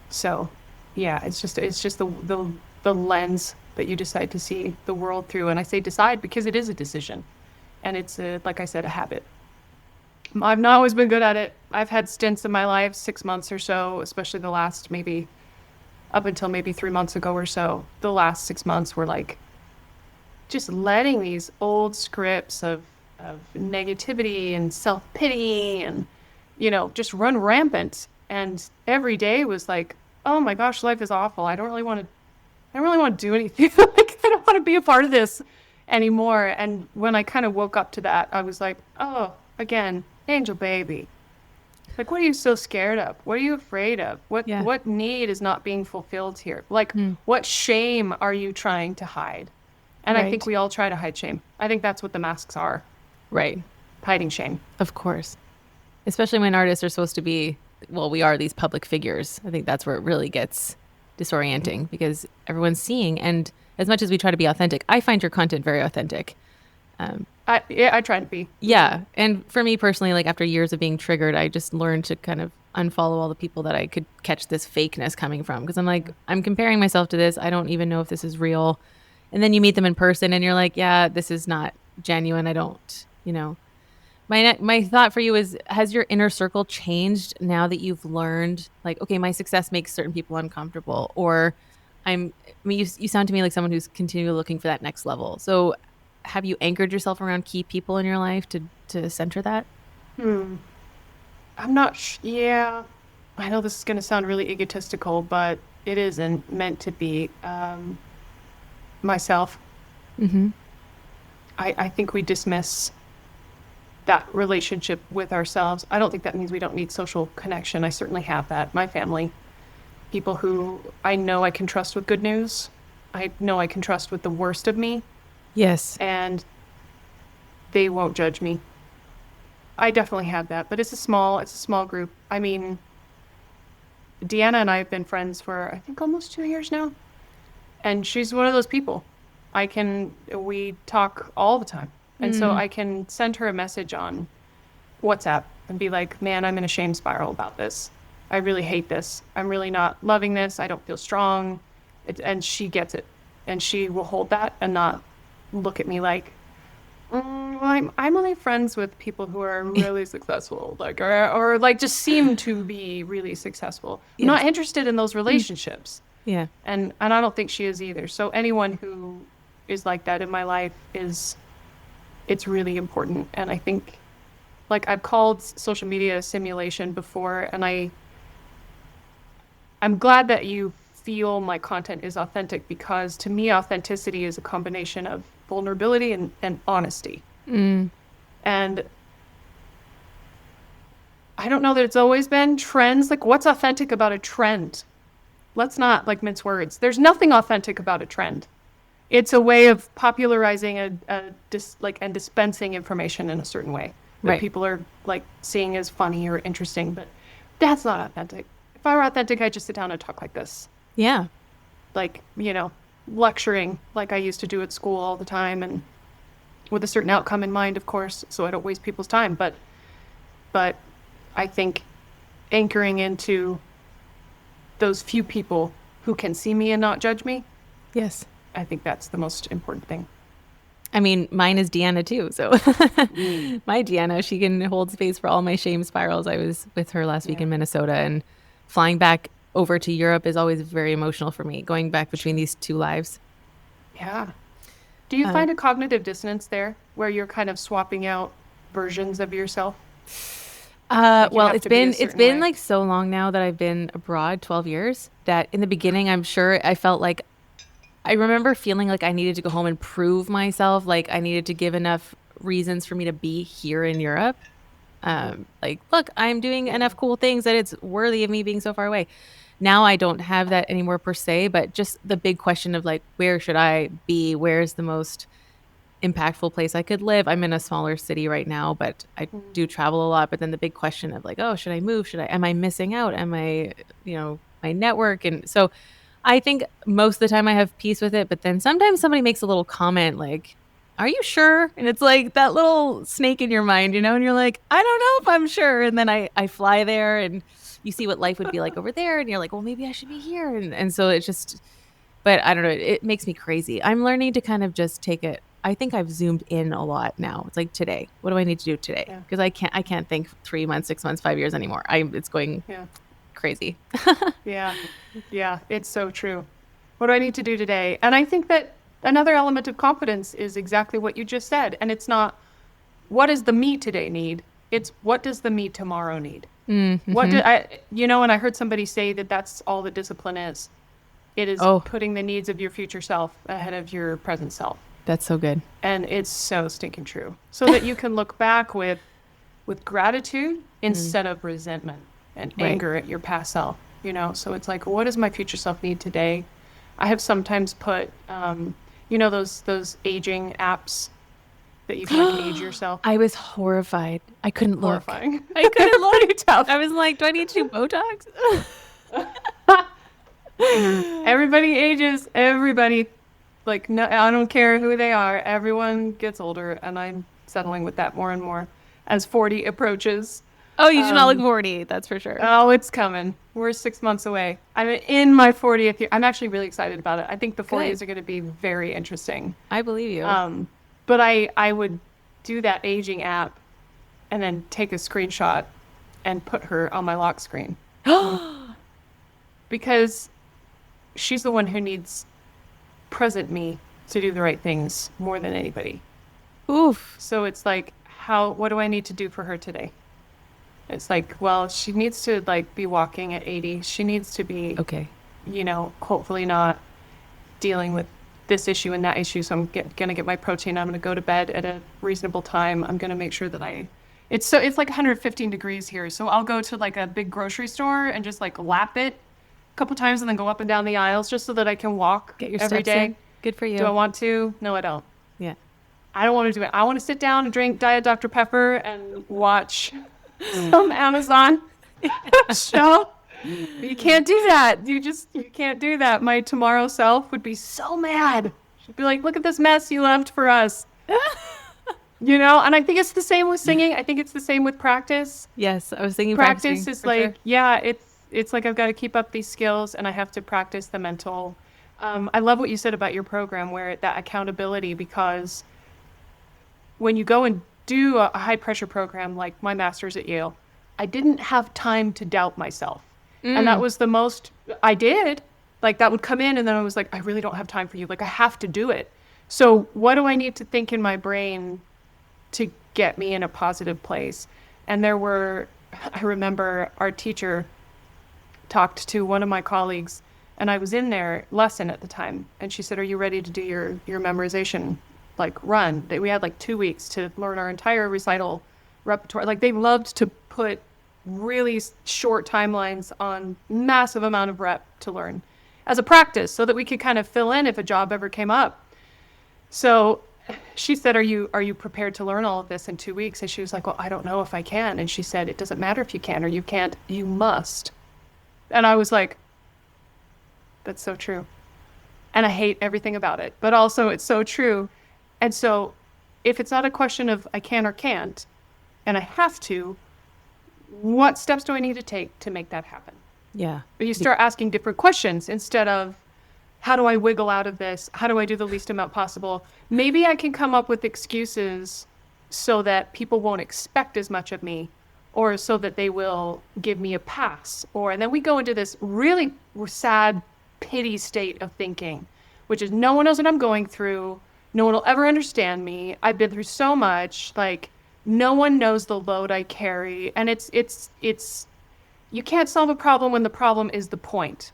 So, yeah, it's just the lens that you decide to see the world through. And I say decide because it is a decision, and it's like I said, a habit. I've not always been good at it. I've had stints in my life, 6 months or so, especially the last up until maybe 3 months ago or so. The last 6 months were like just letting these old scripts of negativity and self-pity and, just run rampant. And every day was like, oh my gosh, life is awful. I don't really want to do anything. Like, I don't want to be a part of this anymore. And when I kind of woke up to that, I was like, oh, again, angel baby. Like, what are you so scared of? What are you afraid of? What need is not being fulfilled here? Like, what shame are you trying to hide? And I think we all try to hide shame. I think that's what the masks are.
Right.
Hiding shame.
Of course. Especially when artists are supposed to be, well, we are these public figures. I think that's where it really gets disorienting because everyone's seeing. And as much as we try to be authentic, I find your content very authentic.
I try to be.
Yeah. And for me personally, like after years of being triggered, I just learned to kind of unfollow all the people that I could catch this fakeness coming from. Because I'm like, I'm comparing myself to this. I don't even know if this is real. And then you meet them in person and you're like, yeah, this is not genuine. I don't, My thought for you is, has your inner circle changed now that you've learned, like, okay, my success makes certain people uncomfortable, or you sound to me like someone who's continually looking for that next level. So have you anchored yourself around key people in your life to center that?
I'm not yeah. I know this is going to sound really egotistical, but it isn't meant to be. Myself. I think we dismiss that relationship with ourselves. I don't think that means we don't need social connection. I certainly have that. My family, people who I know I can trust with good news. I know I can trust with the worst of me.
Yes.
And they won't judge me. I definitely have that, but it's a small group. I mean, Deanna and I have been friends for, I think, almost 2 years now. And she's one of those people. We talk all the time. And so I can send her a message on WhatsApp and be like, man, I'm in a shame spiral about this. I really hate this. I'm really not loving this. I don't feel strong. And she gets it. And she will hold that and not look at me like, well, I'm only friends with people who are really successful, like, or like just seem to be really successful. I'm not interested in those relationships.
Yeah.
And I don't think she is either. So anyone who is like that in my life it's really important. And I think, like, I've called social media a simulation before, and I'm glad that you feel my content is authentic, because to me, authenticity is a combination of vulnerability and honesty. And I don't know that it's always been trends. Like, what's authentic about a trend? Let's not like mince words. There's nothing authentic about a trend. It's a way of popularizing and dispensing information in a certain way that people are like seeing as funny or interesting, but that's not authentic. If I were authentic, I'd just sit down and talk like this.
Yeah.
Like, lecturing like I used to do at school all the time, and with a certain outcome in mind, of course, so I don't waste people's time. But I think anchoring into those few people who can see me and not judge me.
Yes.
I think that's the most important thing.
I mean, mine is Deanna too. So my Deanna, she can hold space for all my shame spirals. I was with her last week in Minnesota, and flying back over to Europe is always very emotional for me, going back between these two lives.
Yeah. Do you find a cognitive dissonance there where you're kind of swapping out versions of yourself?
Well, it's been like so long now that I've been abroad, 12 years, that in the beginning, I'm sure I felt like, I remember feeling like I needed to go home and prove myself. Like I needed to give enough reasons for me to be here in Europe. Like, look, I'm doing enough cool things that it's worthy of me being so far away. Now I don't have that anymore per se, but just the big question of like, where should I be? Where's the most impactful place I could live? I'm in a smaller city right now, but I do travel a lot. But then the big question of like, oh, should I move? Am I missing out? Am I, my network? And so I think most of the time I have peace with it, but then sometimes somebody makes a little comment like, are you sure? And it's like that little snake in your mind, and you're like, I don't know if I'm sure. And then I fly there and you see what life would be like over there. And you're like, well, maybe I should be here. And so it's just, but I don't know. It makes me crazy. I'm learning to kind of just take it. I think I've zoomed in a lot now. It's like today, what do I need to do today? Because I can't think 3 months, 6 months, 5 years anymore. It's going crazy.
Yeah, it's so true. What do I need to do today? And I think that another element of confidence is exactly what you just said. And it's not, what does the me today need? It's, what does the me tomorrow need? Mm-hmm. And I heard somebody say that that's all that discipline is. It is putting the needs of your future self ahead of your present self.
That's so good.
And it's so stinking true. So that you can look back with gratitude instead of resentment and anger at your past self, So it's like, what does my future self need today? I have sometimes put, those aging apps that you can age yourself.
I was horrified. I couldn't look.
Horrifying.
I couldn't look.
Pretty tough.
I was like, do I need to do Botox?
Everybody ages. Everybody. Like, no, I don't care who they are. Everyone gets older, and I'm settling with that more and more as 40 approaches.
Oh, you do not look 40. That's for sure.
Oh, it's coming. We're 6 months away. I'm in my 40th year. I'm actually really excited about it. I think the 40s are going to be very interesting.
I believe you.
But I would do that aging app and then take a screenshot and put her on my lock screen. Because she's the one who needs present me to do the right things more than anybody.
Oof.
So it's like, what do I need to do for her today? It's like, well, she needs to like be walking at 80. She needs to be, hopefully not dealing with this issue and that issue. So I'm going to get my protein. I'm going to go to bed at a reasonable time. I'm going to make sure that it's like 115 degrees here. So I'll go to like a big grocery store and just like lap it a couple times and then go up and down the aisles just so that I can walk
every
steps day.
In. Good for you.
Do I want to? No, I don't.
Yeah.
I don't want to do it. I want to sit down and drink Diet Dr. Pepper and watch some Amazon show. You can't do that. You can't do that. My tomorrow self would be so mad. She'd be like, look at this mess you left for us. You know, and I think it's the same with singing. I think it's the same with practice.
Yes, I was thinking
Practice is like,
sure.
yeah, it's like I've got to keep up these skills and I have to practice the mental. I love what you said about your program, where that accountability, because when you go and do a high pressure program like my master's at Yale, I didn't have time to doubt myself. And that was the most I did. Like that would come in and then I was like, I really don't have time for you. Like I have to do it. So what do I need to think in my brain to get me in a positive place? And I remember our teacher talked to one of my colleagues, and I was in their lesson at the time, and she said, are you ready to do your memorization like run? We had like 2 weeks to learn our entire recital repertoire. Like they loved to put really short timelines on massive amount of rep to learn as a practice so that we could kind of fill in if a job ever came up. So she said, are you prepared to learn all of this in 2 weeks? And she was like, well, I don't know if I can. And she said, it doesn't matter if you can or you can't, you must. And I was like, that's so true. And I hate everything about it, but also it's so true. And so if it's not a question of I can or can't, and I have to, what steps do I need to take to make that happen?
Yeah.
But you start asking different questions instead of, how do I wiggle out of this? How do I do the least amount possible? Maybe I can come up with excuses so that people won't expect as much of me, or so that they will give me a pass. And then we go into this really sad, pity state of thinking, which is no one knows what I'm going through. No one will ever understand me. I've been through so much. Like no one knows the load I carry. And it's you can't solve a problem when the problem is the point.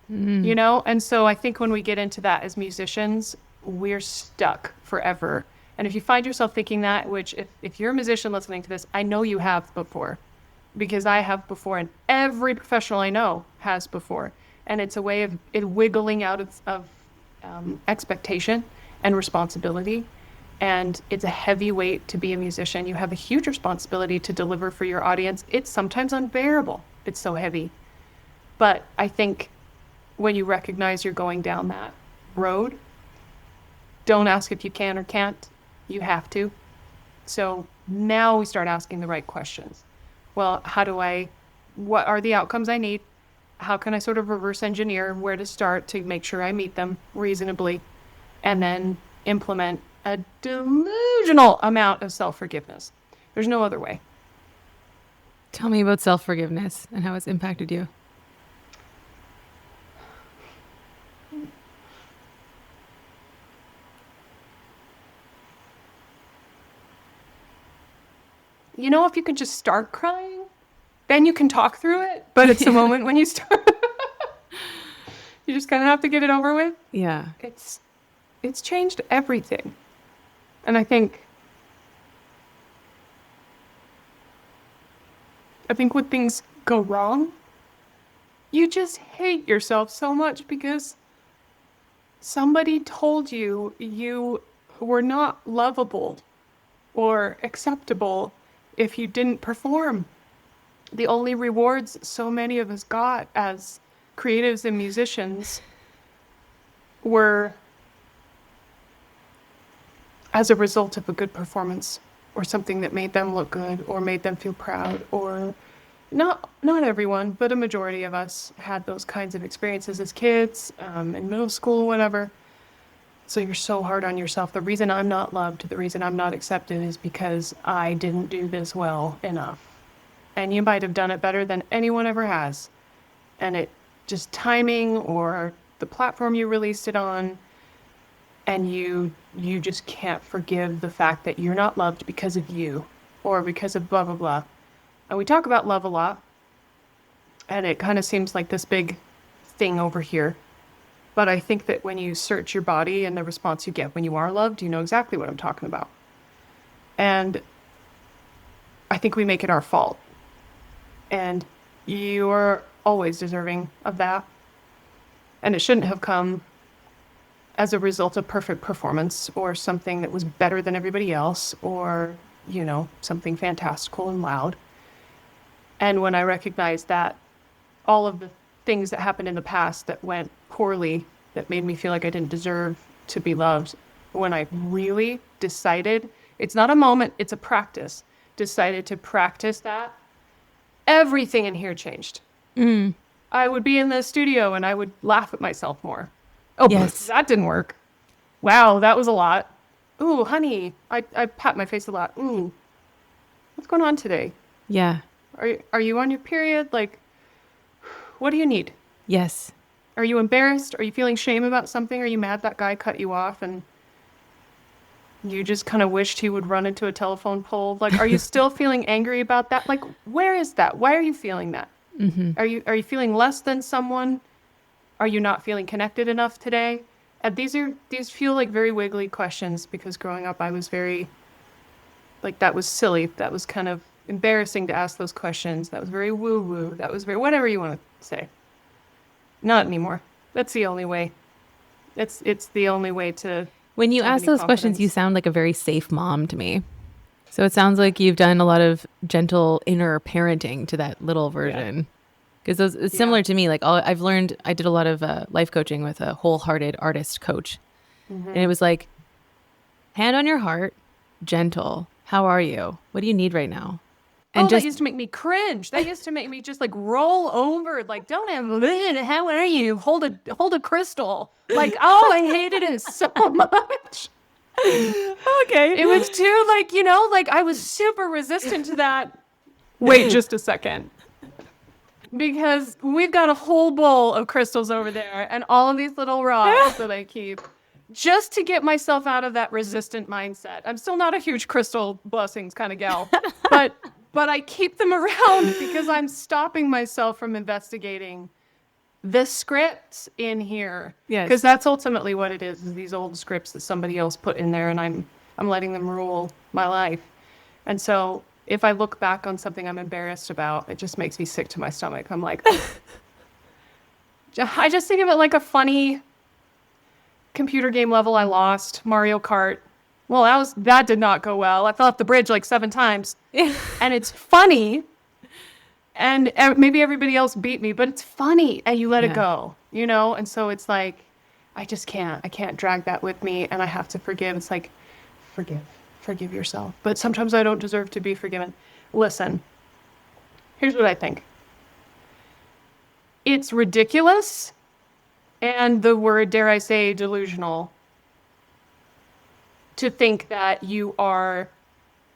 You know? And so I think when we get into that as musicians, we're stuck forever. And if you find yourself thinking that, which if you're a musician listening to this, I know you have before, because I have before, and every professional I know has before. And it's a way of it wiggling out of expectation and responsibility. And it's a heavy weight to be a musician. You have a huge responsibility to deliver for your audience. It's sometimes unbearable. It's so heavy. But I think when you recognize you're going down that road, don't ask if you can or can't. You have to. So now we start asking the right questions. Well, what are the outcomes I need? How can I sort of reverse engineer where to start to make sure I meet them reasonably? And then implement a delusional amount of self-forgiveness. There's no other way.
Tell me about self-forgiveness and how it's impacted you.
You know, if you can just start crying, then you can talk through it. But it's the moment when you start. You just kind of have to get it over with.
Yeah.
It's changed everything. And I think when things go wrong, you just hate yourself so much because somebody told you you were not lovable or acceptable if you didn't perform. The only rewards so many of us got as creatives and musicians were as a result of a good performance or something that made them look good or made them feel proud. Or not everyone, but a majority of us had those kinds of experiences as kids, in middle school, whatever. So you're so hard on yourself. The reason I'm not loved, the reason I'm not accepted is because I didn't do this well enough. And you might have done it better than anyone ever has. And it just timing or the platform you released it on, and you just can't forgive the fact that you're not loved because of you or because of blah, blah, blah. And we talk about love a lot, and it kind of seems like this big thing over here. But I think that when you search your body and the response you get when you are loved, you know exactly what I'm talking about. And I think we make it our fault. And you're always deserving of that. And it shouldn't have come as a result of perfect performance or something that was better than everybody else or, you know, something fantastical and loud. And when I recognized that all of the things that happened in the past that went poorly, that made me feel like I didn't deserve to be loved, when I really decided It's not a moment, it's a practice. Decided to practice that. Everything in here changed. I would be in the studio and I would laugh at myself more. Oh,
Yes.
that didn't work. Wow, that was a lot. Ooh, honey, I pat my face a lot. Ooh, what's going on today?
Yeah.
Are you on your period? Like, what do you need?
Yes.
Are you embarrassed? Are you feeling shame about something? Are you mad that guy cut you off and you just kind of wished he would run into a telephone pole? Like, are you still feeling angry about that? Like, where is that? Why are you feeling that? Are you feeling less than someone? Are you not feeling connected enough today? And these feel like very wiggly questions because growing up I was very, like, that was silly. That was kind of embarrassing to ask those questions. That was very woo-woo. That was very whatever you want to say. Not anymore. That's the only way. It's the only way to.
When you
have
ask
any
those questions, you
confidence.
sound like a very safe mom to me. So it sounds like you've done a lot of gentle inner parenting to that little version. Because it's similar to me. Like I've learned, I did a lot of life coaching with a wholehearted artist coach. And it was like, hand on your heart, gentle. How are you? What do you need right now? And
That used to make me cringe. That used to make me just like roll over. Like, don't have, how are you? Hold a crystal. Like, oh, I hated it so much.
okay.
It was too like I was super resistant to that. Wait just a second. Because we've got a whole bowl of crystals over there and all of these little rocks that I keep just to get myself out of that resistant mindset. I'm still not a huge crystal blessings kind of gal, but I keep them around because I'm stopping myself from investigating the scripts in here.
Yes.
Because that's ultimately what it is these old scripts that somebody else put in there and I'm letting them rule my life. And so if I look back on something I'm embarrassed about, it just makes me sick to my stomach. I'm like, I just think of it like a funny computer game level I lost, Mario Kart. Well, that did not go well. I fell off the bridge like 7 times. And it's funny. And maybe everybody else beat me, but it's funny and you let it go, And so it's like, I can't drag that with me and I have to forgive. It's like, forgive yourself. But sometimes I don't deserve to be forgiven. Listen, here's what I think. It's ridiculous and the word, dare I say, delusional to think that you are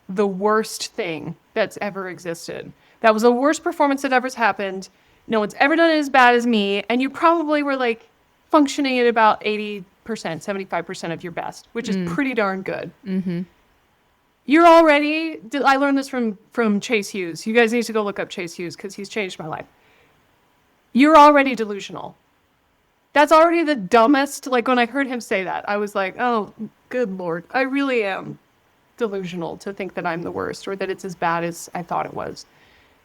the worst thing that's ever existed. That was the worst performance that ever happened. No one's ever done it as bad as me. And you probably were like functioning at about 80%, 75% of your best, which is pretty darn good. Mm-hmm. You're already, I learned this from Chase Hughes. You guys need to go look up Chase Hughes because he's changed my life. You're already delusional. That's already the dumbest. Like when I heard him say that, I was like, oh, good Lord. I really am delusional to think that I'm the worst or that it's as bad as I thought it was.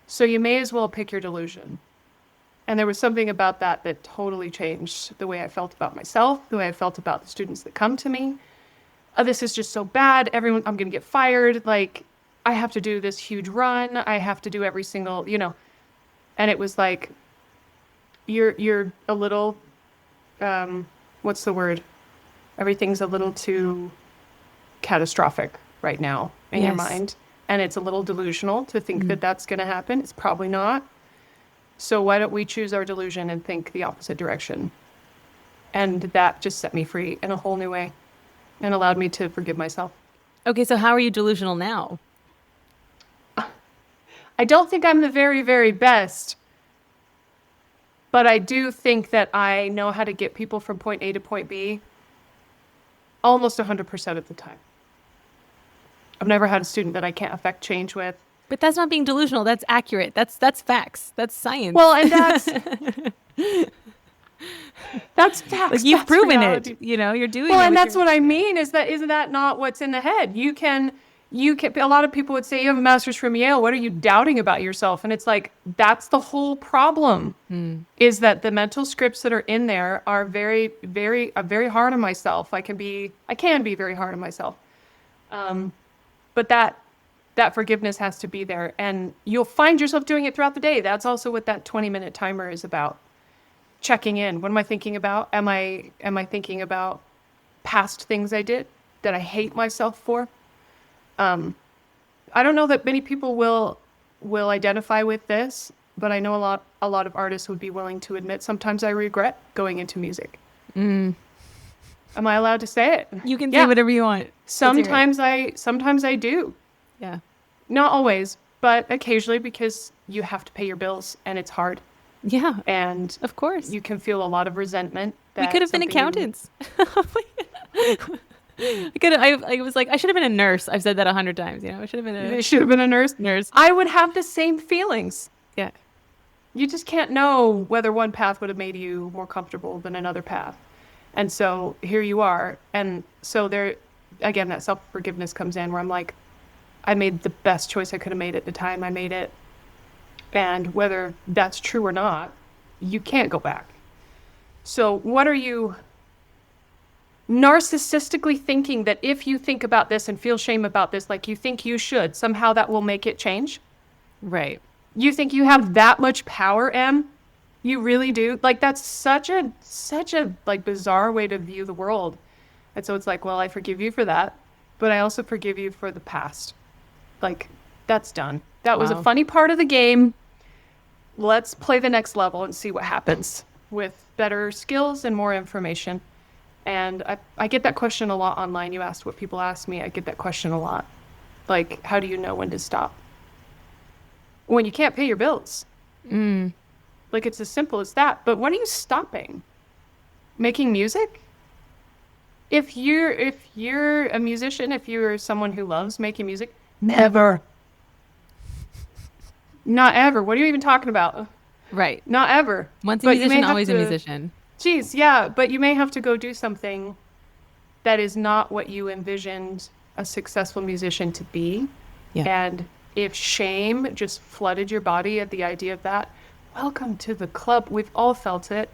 So you may as well pick your delusion. And there was something about that totally changed the way I felt about myself, the way I felt about the students that come to me. This is just so bad. I'm going to get fired. Like, I have to do this huge run. I have to do every single, And it was like, you're a little, what's the word? Everything's a little too catastrophic right now in your mind. And it's a little delusional to think that that's going to happen. It's probably not. So why don't we choose our delusion and think the opposite direction? And that just set me free in a whole new way and allowed me to forgive myself.
Okay, so how are you delusional now?
I don't think I'm the very, very best, but I do think that I know how to get people from point A to point B almost 100% of the time. I've never had a student that I can't affect change with.
But that's not being delusional. That's accurate. That's facts. That's science.
Well, and that's facts.
Like you've
that's
proven
reality.
it. You're doing it.
Well, and that's what I mean isn't that not what's in the head? You can, a lot of people would say, you have a master's from Yale. What are you doubting about yourself? And it's like, that's the whole problem is that the mental scripts that are in there are very, very, very hard on myself. I can be very hard on myself. But that forgiveness has to be there and you'll find yourself doing it throughout the day. That's also what that 20-minute timer is about. Checking in. What am I thinking about? Am I thinking about past things I did that I hate myself for? I don't know that many people will identify with this, but I know a lot of artists would be willing to admit sometimes I regret going into music. Am I allowed to say it?
You can say whatever you want.
Sometimes I do.
Yeah.
Not always, but occasionally, because you have to pay your bills and it's hard.
Yeah.
And
of course,
you can feel a lot of resentment.
We could have been accountants. I was like, I should have been a nurse. I've said that 100 times. I should have been
a nurse. I would have the same feelings.
Yeah.
You just can't know whether one path would have made you more comfortable than another path. And so here you are. And so there, again, that self-forgiveness comes in where I'm like, I made the best choice I could have made at the time I made it. And whether that's true or not, you can't go back. So what are you narcissistically thinking that if you think about this and feel shame about this, like you think you should, somehow that will make it change?
Right.
You think you have that much power, Em? You really do? Like, that's such a like bizarre way to view the world. And so it's like, well, I forgive you for that, but I also forgive you for the past. Like, that's done. That was a funny part of the game. Let's play the next level and see what happens with better skills and more information. And I get that question a lot online. You asked what people ask me. I get that question a lot. Like, how do you know when to stop? When you can't pay your bills. Like, it's as simple as that. But when are you stopping? Making music? If you're a musician, if you're someone who loves making music, never. Not ever. What are you even talking about?
Right.
Not ever.
Once a musician, always a musician.
Geez, yeah, but you may have to go do something that is not what you envisioned a successful musician to be.
Yeah.
And if shame just flooded your body at the idea of that, welcome to the club. We've all felt it.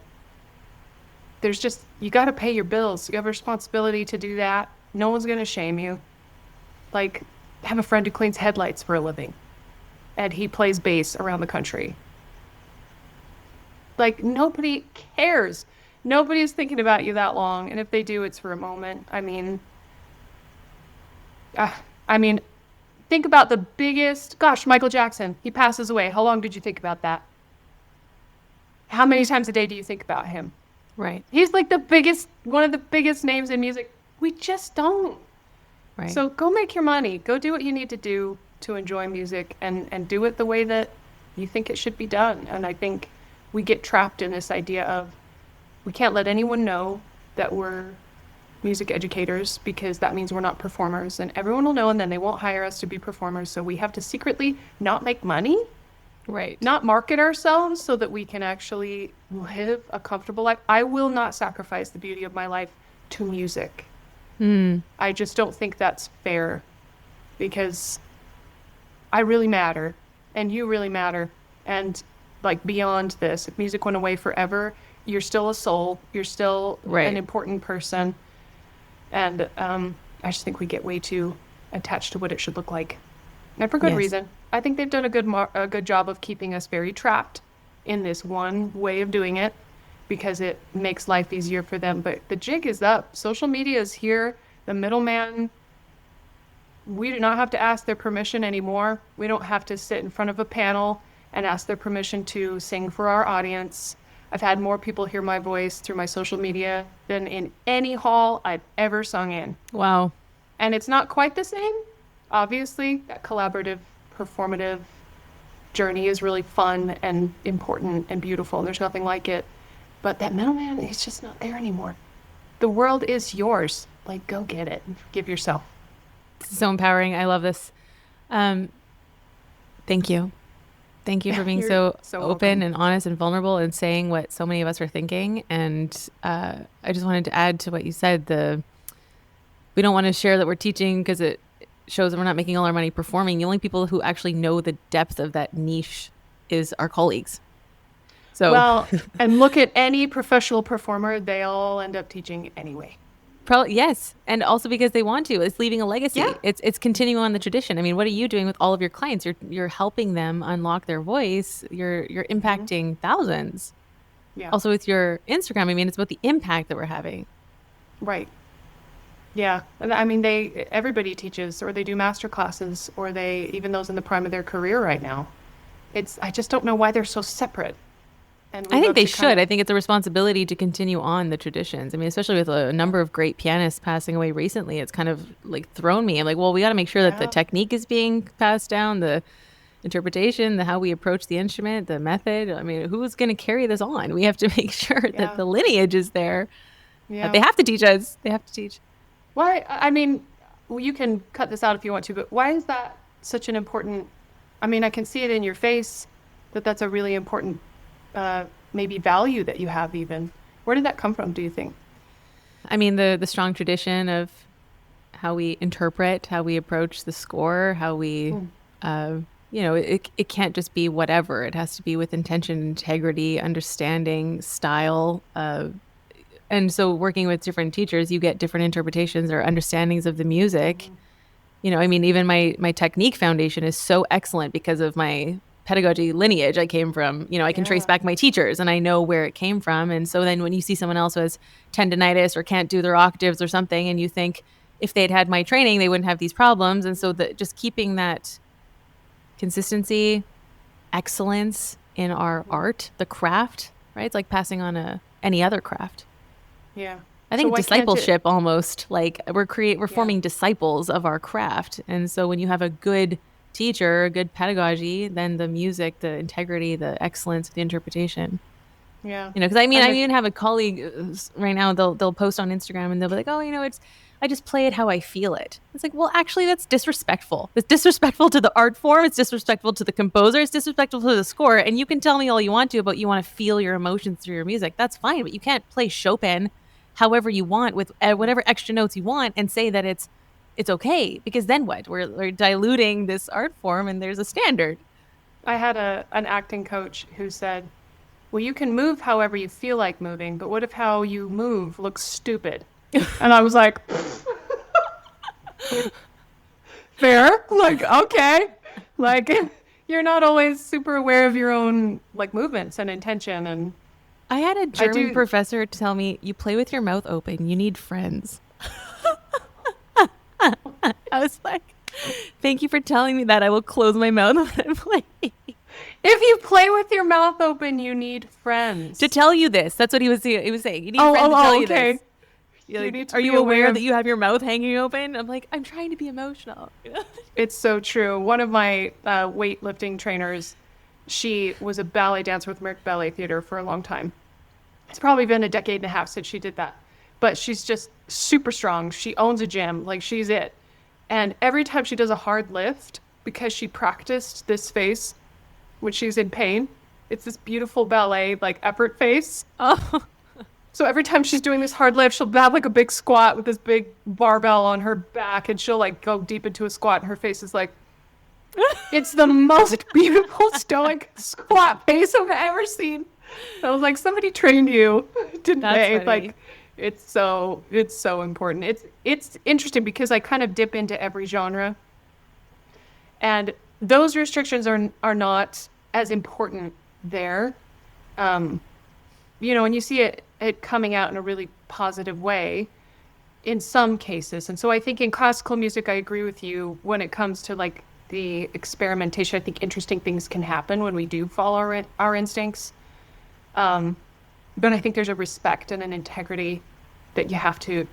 There's just, you got to pay your bills. You have a responsibility to do that. No one's going to shame you. Like, I have a friend who cleans headlights for a living, and he plays bass around the country. Like, nobody cares. Nobody's thinking about you that long. And if they do, it's for a moment. I mean, think about the biggest, Michael Jackson, he passes away. How long did you think about that? How many times a day do you think about him?
Right.
He's like one of the biggest names in music. We just don't.
Right.
So go make your money. Go do what you need to do to enjoy music and do it the way that you think it should be done. And I think we get trapped in this idea of we can't let anyone know that we're music educators because that means we're not performers, and everyone will know, and then they won't hire us to be performers. So we have to secretly not make money,
right?
Not market ourselves so that we can actually live a comfortable life. I will not sacrifice the beauty of my life to music. I just don't think that's fair, because I really matter and you really matter. And like, beyond this, if music went away forever, you're still a soul. You're still an important person. And I just think we get way too attached to what it should look like. And for good reason. I think they've done a good job of keeping us very trapped in this one way of doing it, because it makes life easier for them. But the jig is up. Social media is here. The middleman, we do not have to ask their permission anymore. We don't have to sit in front of a panel and ask their permission to sing for our audience. I've had more people hear my voice through my social media than in any hall I've ever sung in.
Wow.
And it's not quite the same. Obviously, that collaborative, performative journey is really fun and important and beautiful, and there's nothing like it. But that middleman, he's just not there anymore. The world is yours. Like, go get it. Give yourself.
This is so empowering. I love this. Thank you. Thank you for being so open and honest and vulnerable and saying what so many of us are thinking. And I just wanted to add to what you said. We don't want to share that we're teaching because it shows that we're not making all our money performing. The only people who actually know the depth of that niche is our colleagues. So,
well, and look at any professional performer, they all end up teaching anyway.
Probably, yes. And also because they want to. It's leaving a legacy. Yeah. It's continuing on the tradition. I mean, what are you doing with all of your clients? You're helping them unlock their voice. You're impacting thousands. Yeah. Also with your Instagram, I mean, it's about the impact that we're having.
Right. Yeah. And I mean, everybody teaches, or they do master classes, or even those in the prime of their career right now. I just don't know why they're so separate. And
I think they should. I think it's a responsibility to continue on the traditions. I mean, especially with a number of great pianists passing away recently, it's kind of like thrown me. I'm like, well, we got to make sure that the technique is being passed down, the interpretation, the how we approach the instrument, the method. I mean, who's going to carry this on? We have to make sure that the lineage is there. That they have to teach us. They have to teach.
Why? I mean, well, you can cut this out if you want to, but why is that such an important? I mean, I can see it in your face that that's a really important maybe value that you have even. Where did that come from, do you think?
I mean, the strong tradition of how we interpret, how we approach the score, how we, it can't just be whatever. It has to be with intention, integrity, understanding, style. And so working with different teachers, you get different interpretations or understandings of the music. I mean, even my technique foundation is so excellent because of my pedagogy lineage I came from. I can trace back my teachers and I know where it came from. And so then when you see someone else who has tendinitis or can't do their octaves or something, and you think if they'd had my training, they wouldn't have these problems. And so just keeping that consistency, excellence in our art, the craft, right? It's like passing on any other craft.
Yeah.
I think discipleship almost, like we're forming disciples of our craft. And so when you have a good teacher, a good pedagogy, then the music, the integrity, the excellence, the interpretation.
Yeah.
Because I even have a colleague right now, they'll post on Instagram and they'll be like, oh, I just play it how I feel it. It's like, well, actually that's disrespectful. It's disrespectful to the art form. It's disrespectful to the composer. It's disrespectful to the score. And you can tell me all you want to, but you want to feel your emotions through your music. That's fine. But you can't play Chopin however you want with whatever extra notes you want and say that it's okay, because then what? We're diluting this art form and there's a standard.
I had an acting coach who said, well, you can move however you feel like moving, but what if how you move looks stupid? And I was like, fair, like, okay. Like, you're not always super aware of your own like movements and intention. And
I had a German professor tell me, you play with your mouth open, you need friends. I was like, thank you for telling me that. I will close my mouth when I play.
If you play with your mouth open, you need friends.
To tell you this. That's what he was saying. You need friends to tell you this. Are you aware that you have your mouth hanging open? I'm like, I'm trying to be emotional.
It's so true. One of my weightlifting trainers, she was a ballet dancer with American Ballet Theater for a long time. It's probably been a decade and a half since she did that. But she's just super strong. She owns a gym. Like, she's it. And every time she does a hard lift, because she practiced this face when she's in pain, it's this beautiful ballet, like, effort face.
Oh.
So every time she's doing this hard lift, she'll have, like, a big squat with this big barbell on her back, and she'll, like, go deep into a squat, and her face is like, it's the most beautiful stoic squat face I've ever seen. I was like, somebody trained you, didn't they? Like, it's so important. It's interesting because I kind of dip into every genre, and those restrictions are not as important there. And you see it coming out in a really positive way in some cases. And so I think in classical music, I agree with you when it comes to like the experimentation. I think interesting things can happen when we do follow our instincts. But I think there's a respect and an integrity that you have to,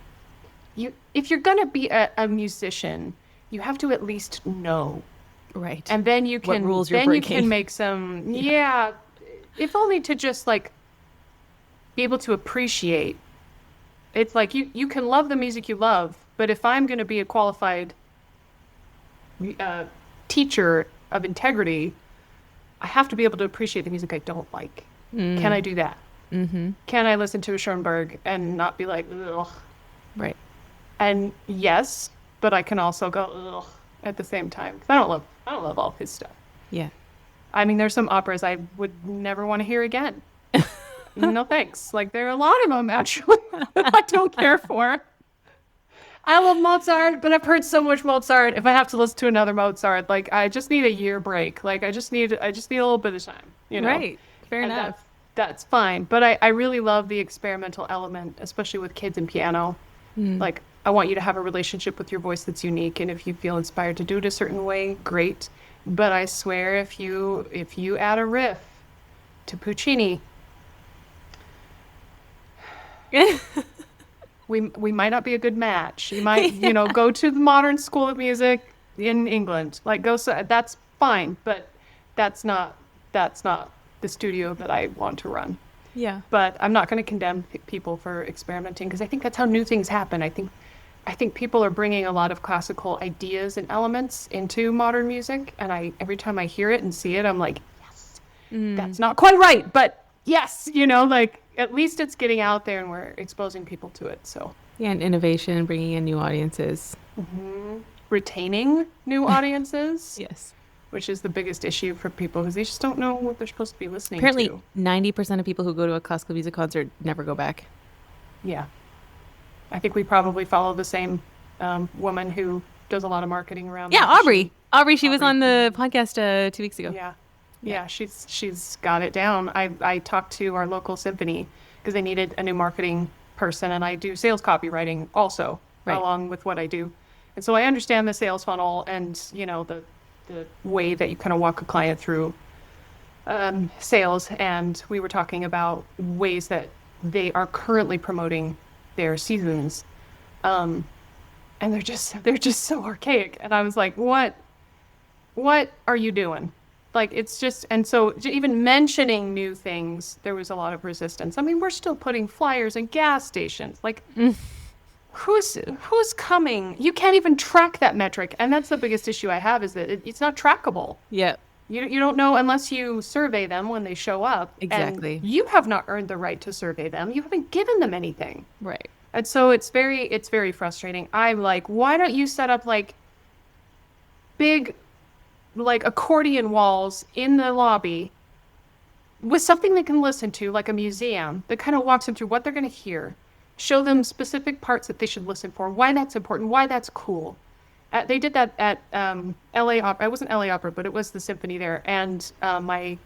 if you're going to be a musician, you have to at least know.
Right.
And then you can,
what rules you're breaking.
You can make some, if only to just like be able to appreciate. It's like you can love the music you love, but if I'm going to be a qualified teacher of integrity, I have to be able to appreciate the music I don't like. Can I do that?
Mm-hmm.
Can I listen to a Schoenberg and not be like, ugh?
Right.
And yes, but I can also go, ugh, at the same time. 'Cause I don't love all of his stuff.
Yeah.
I mean, there's some operas I would never want to hear again. No thanks. Like, there are a lot of them, actually, I don't care for. I love Mozart, but I've heard so much Mozart. If I have to listen to another Mozart, like, I just need a year break. Like, I just need a little bit of time,
Right. Fair enough.
That's fine. But I really love the experimental element, especially with kids and piano. Like, I want you to have a relationship with your voice that's unique. And if you feel inspired to do it a certain way, great. But I swear, if you add a riff to Puccini, we might not be a good match. You might, go to the modern school of music in England. Like, that's fine, but that's not the studio that I want to run.
Yeah.
But I'm not going to condemn people for experimenting, because I think that's how new things happen. I think people are bringing a lot of classical ideas and elements into modern music, and every time I hear it and see it, I'm like, yes, that's not quite right, but yes, like, at least it's getting out there and we're exposing people to it. So
yeah, and innovation, bringing in new audiences.
Retaining new audiences.
Yes.
Which is the biggest issue for people, because they just don't know what they're supposed to be listening
Apparently,
to.
90% of people who go to a classical music concert never go back.
Yeah. I think we probably follow the same woman who does a lot of marketing around.
Yeah, Aubrey. She was on the podcast 2 weeks ago.
Yeah, she's got it down. I talked to our local symphony because they needed a new marketing person, and I do sales copywriting also, along with what I do. And so I understand the sales funnel and, the way that you kind of walk a client through sales. And we were talking about ways that they are currently promoting their seasons. And they're just so archaic. And I was like, what are you doing? Like, it's just, and so even mentioning new things, there was a lot of resistance. I mean, we're still putting flyers in gas stations. Like, who's coming? You can't even track that metric. And that's the biggest issue I have, is that it's not trackable.
Yeah.
You don't know unless you survey them when they show up.
Exactly.
And you have not earned the right to survey them. You haven't given them anything.
Right.
And so it's very frustrating. I'm like, why don't you set up like big, like accordion walls in the lobby with something they can listen to, like a museum that kind of walks them through what they're going to hear, show them specific parts that they should listen for, why that's important, why that's cool. They did that at LA Opera. It wasn't LA Opera, but it was the symphony there. And my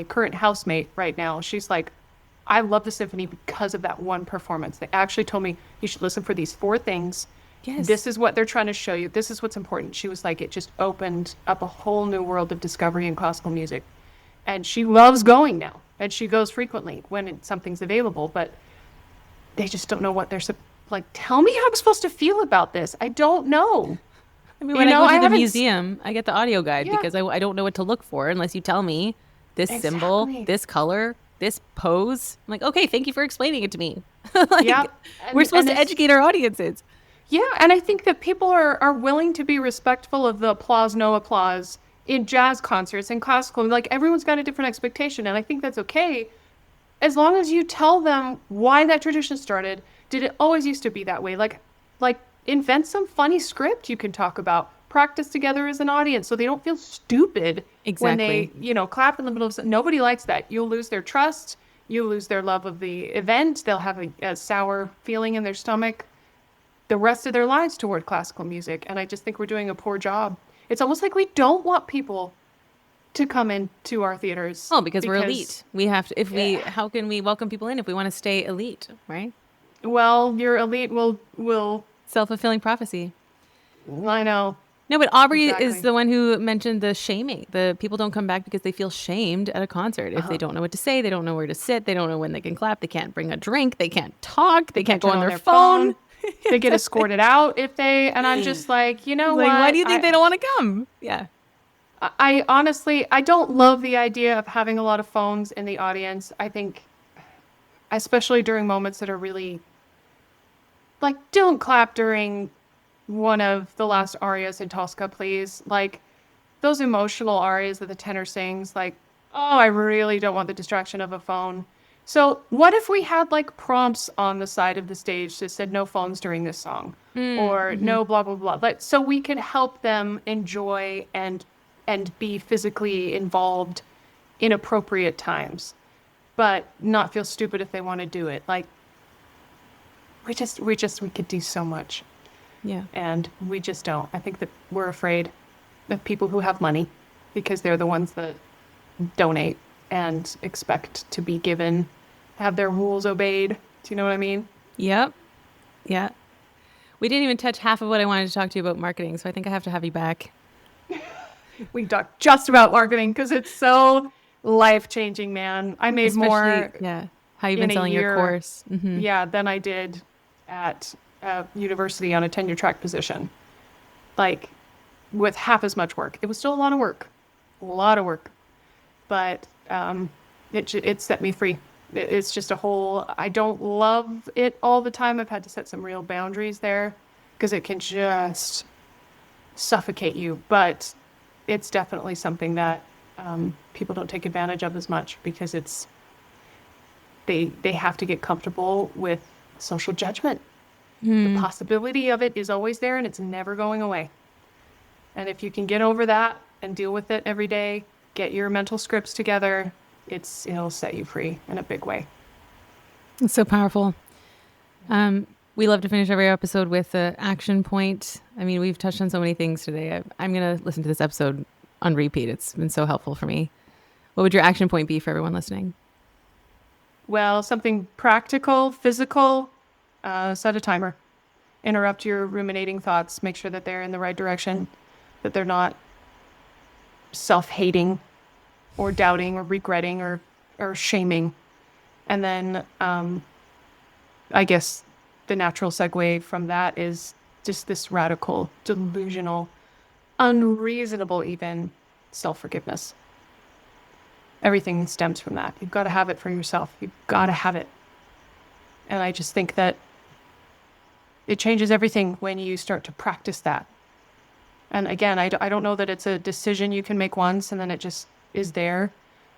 current housemate right now, she's like, I love the symphony because of that one performance. They actually told me, you should listen for these 4 things.
Yes.
This is what they're trying to show you. This is what's important. She was like, it just opened up a whole new world of discovery in classical music. And she loves going now. And she goes frequently when something's available. But they just don't know what they're like. Tell me how I'm supposed to feel about this. I don't know.
I mean, when I go to the museum, I get the audio guide because I don't know what to look for unless you tell me this symbol, this color, this pose. I'm like, okay, thank you for explaining it to me. We're supposed to educate our audiences.
Yeah, and I think that people are willing to be respectful of the applause, no applause in jazz concerts and classical. Like, everyone's got a different expectation, and I think that's okay, as long as you tell them why that tradition started. Did it always used to be that way? Like invent some funny script you can talk about. Practice together as an audience so they don't feel stupid when they, clap in the middle of it. Nobody likes that. You'll lose their trust. You'll lose their love of the event. They'll have a sour feeling in their stomach the rest of their lives toward classical music. And I just think we're doing a poor job. It's almost like we don't want people to come into our theaters.
Oh, because we're elite. We have to, how can we welcome people in if we want to stay elite, right?
Well, your elite will
self-fulfilling prophecy.
I know.
No, but Aubrey is the one who mentioned the shaming. The people don't come back because they feel shamed at a concert. If they don't know what to say, they don't know where to sit, they don't know when they can clap, they can't bring a drink, they can't talk, they can't go on their phone.
They get escorted out and I'm just like, what?
Why do you think they don't want to come? Yeah.
I honestly, I don't love the idea of having a lot of phones in the audience. I think, especially during moments that are really, like, don't clap during one of the last arias in Tosca, please. Like, those emotional arias that the tenor sings, like, oh, I really don't want the distraction of a phone. So what if we had like prompts on the side of the stage that said no phones during this song or no blah, blah, blah. Like, so we could help them enjoy and be physically involved in appropriate times, but not feel stupid if they want to do it. Like, we could do so much.
Yeah.
And we just don't. I think that we're afraid of people who have money because they're the ones that donate and expect to be given, have their rules obeyed. Do you know what I mean?
Yep. Yeah. We didn't even touch half of what I wanted to talk to you about marketing, so I think I have to have you back.
We talked just about marketing because it's so life-changing, man. I made more
how you've been selling your course.
than I did at university on a tenure track position. Like, with half as much work. It was still a lot of work. But it set me free. It's just I don't love it all the time. I've had to set some real boundaries there because it can just suffocate you. But it's definitely something that people don't take advantage of as much because they have to get comfortable with social judgment. The possibility of it is always there and it's never going away. And if you can get over that and deal with it every day, get your mental scripts together, it'll set you free in a big way.
It's so powerful. We love to finish every episode with an action point. I mean, we've touched on so many things today. I'm going to listen to this episode on repeat. It's been so helpful for me. What would your action point be for everyone listening?
Well, something practical, physical, set a timer. Interrupt your ruminating thoughts. Make sure that they're in the right direction, that they're not self-hating or doubting or regretting or shaming. And then I guess the natural segue from that is just this radical, delusional, unreasonable even self-forgiveness. Everything stems from that. You've got to have it for yourself. You've got to have it. And I just think that it changes everything when you start to practice that. And again, I don't know that it's a decision you can make once and then it just is there.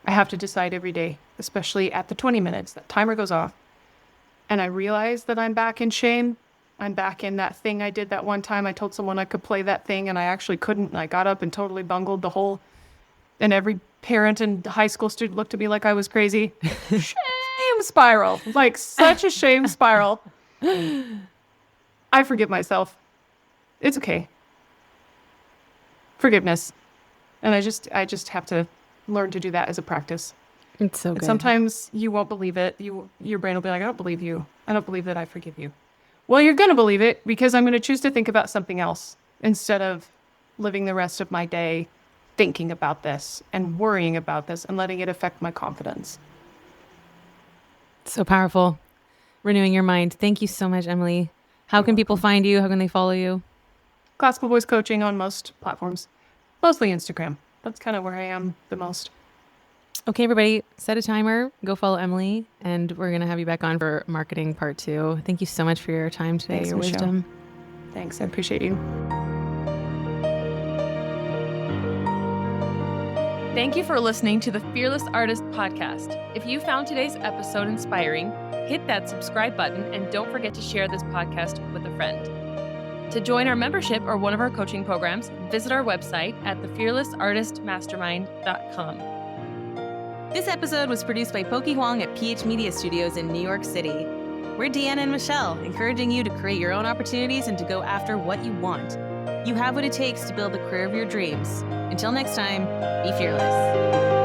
I have to decide every day, especially at the 20 minutes. That timer goes off. And I realize that I'm back in shame. I'm back in that thing I did that one time. I told someone I could play that thing and I actually couldn't. And I got up and totally bungled the whole. And every parent and high school student looked at me like I was crazy. Shame spiral. Like such a shame spiral. I forgive myself. It's okay. Forgiveness. And I just have to learn to do that as a practice.
It's so good.
And sometimes you won't believe it. Your brain will be like, I don't believe you. I don't believe that I forgive you. Well, you're going to believe it because I'm going to choose to think about something else instead of living the rest of my day thinking about this and worrying about this and letting it affect my confidence.
So powerful. Renewing your mind. Thank you so much, Emily. How can people find you? How can they follow you?
Classical voice coaching on most platforms, mostly Instagram. That's kind of where I am the most.
Okay, everybody, set a timer, go follow Emily, and we're going to have you back on for marketing part 2. Thank you so much for your time today,
Thanks,
your
Michelle.
wisdom.
Thanks. I appreciate you.
Thank you for listening to the Fearless Artist Podcast. If you found today's episode inspiring, hit that subscribe button and don't forget to share this podcast with a friend. To join our membership or one of our coaching programs, visit our website at thefearlessartistmastermind.com. This episode was produced by Pokey Huang at phMediaStudios in New York City. We're Deanna and Michelle, encouraging you to create your own opportunities and to go after what you want. You have what it takes to build the career of your dreams. Until next time, be fearless.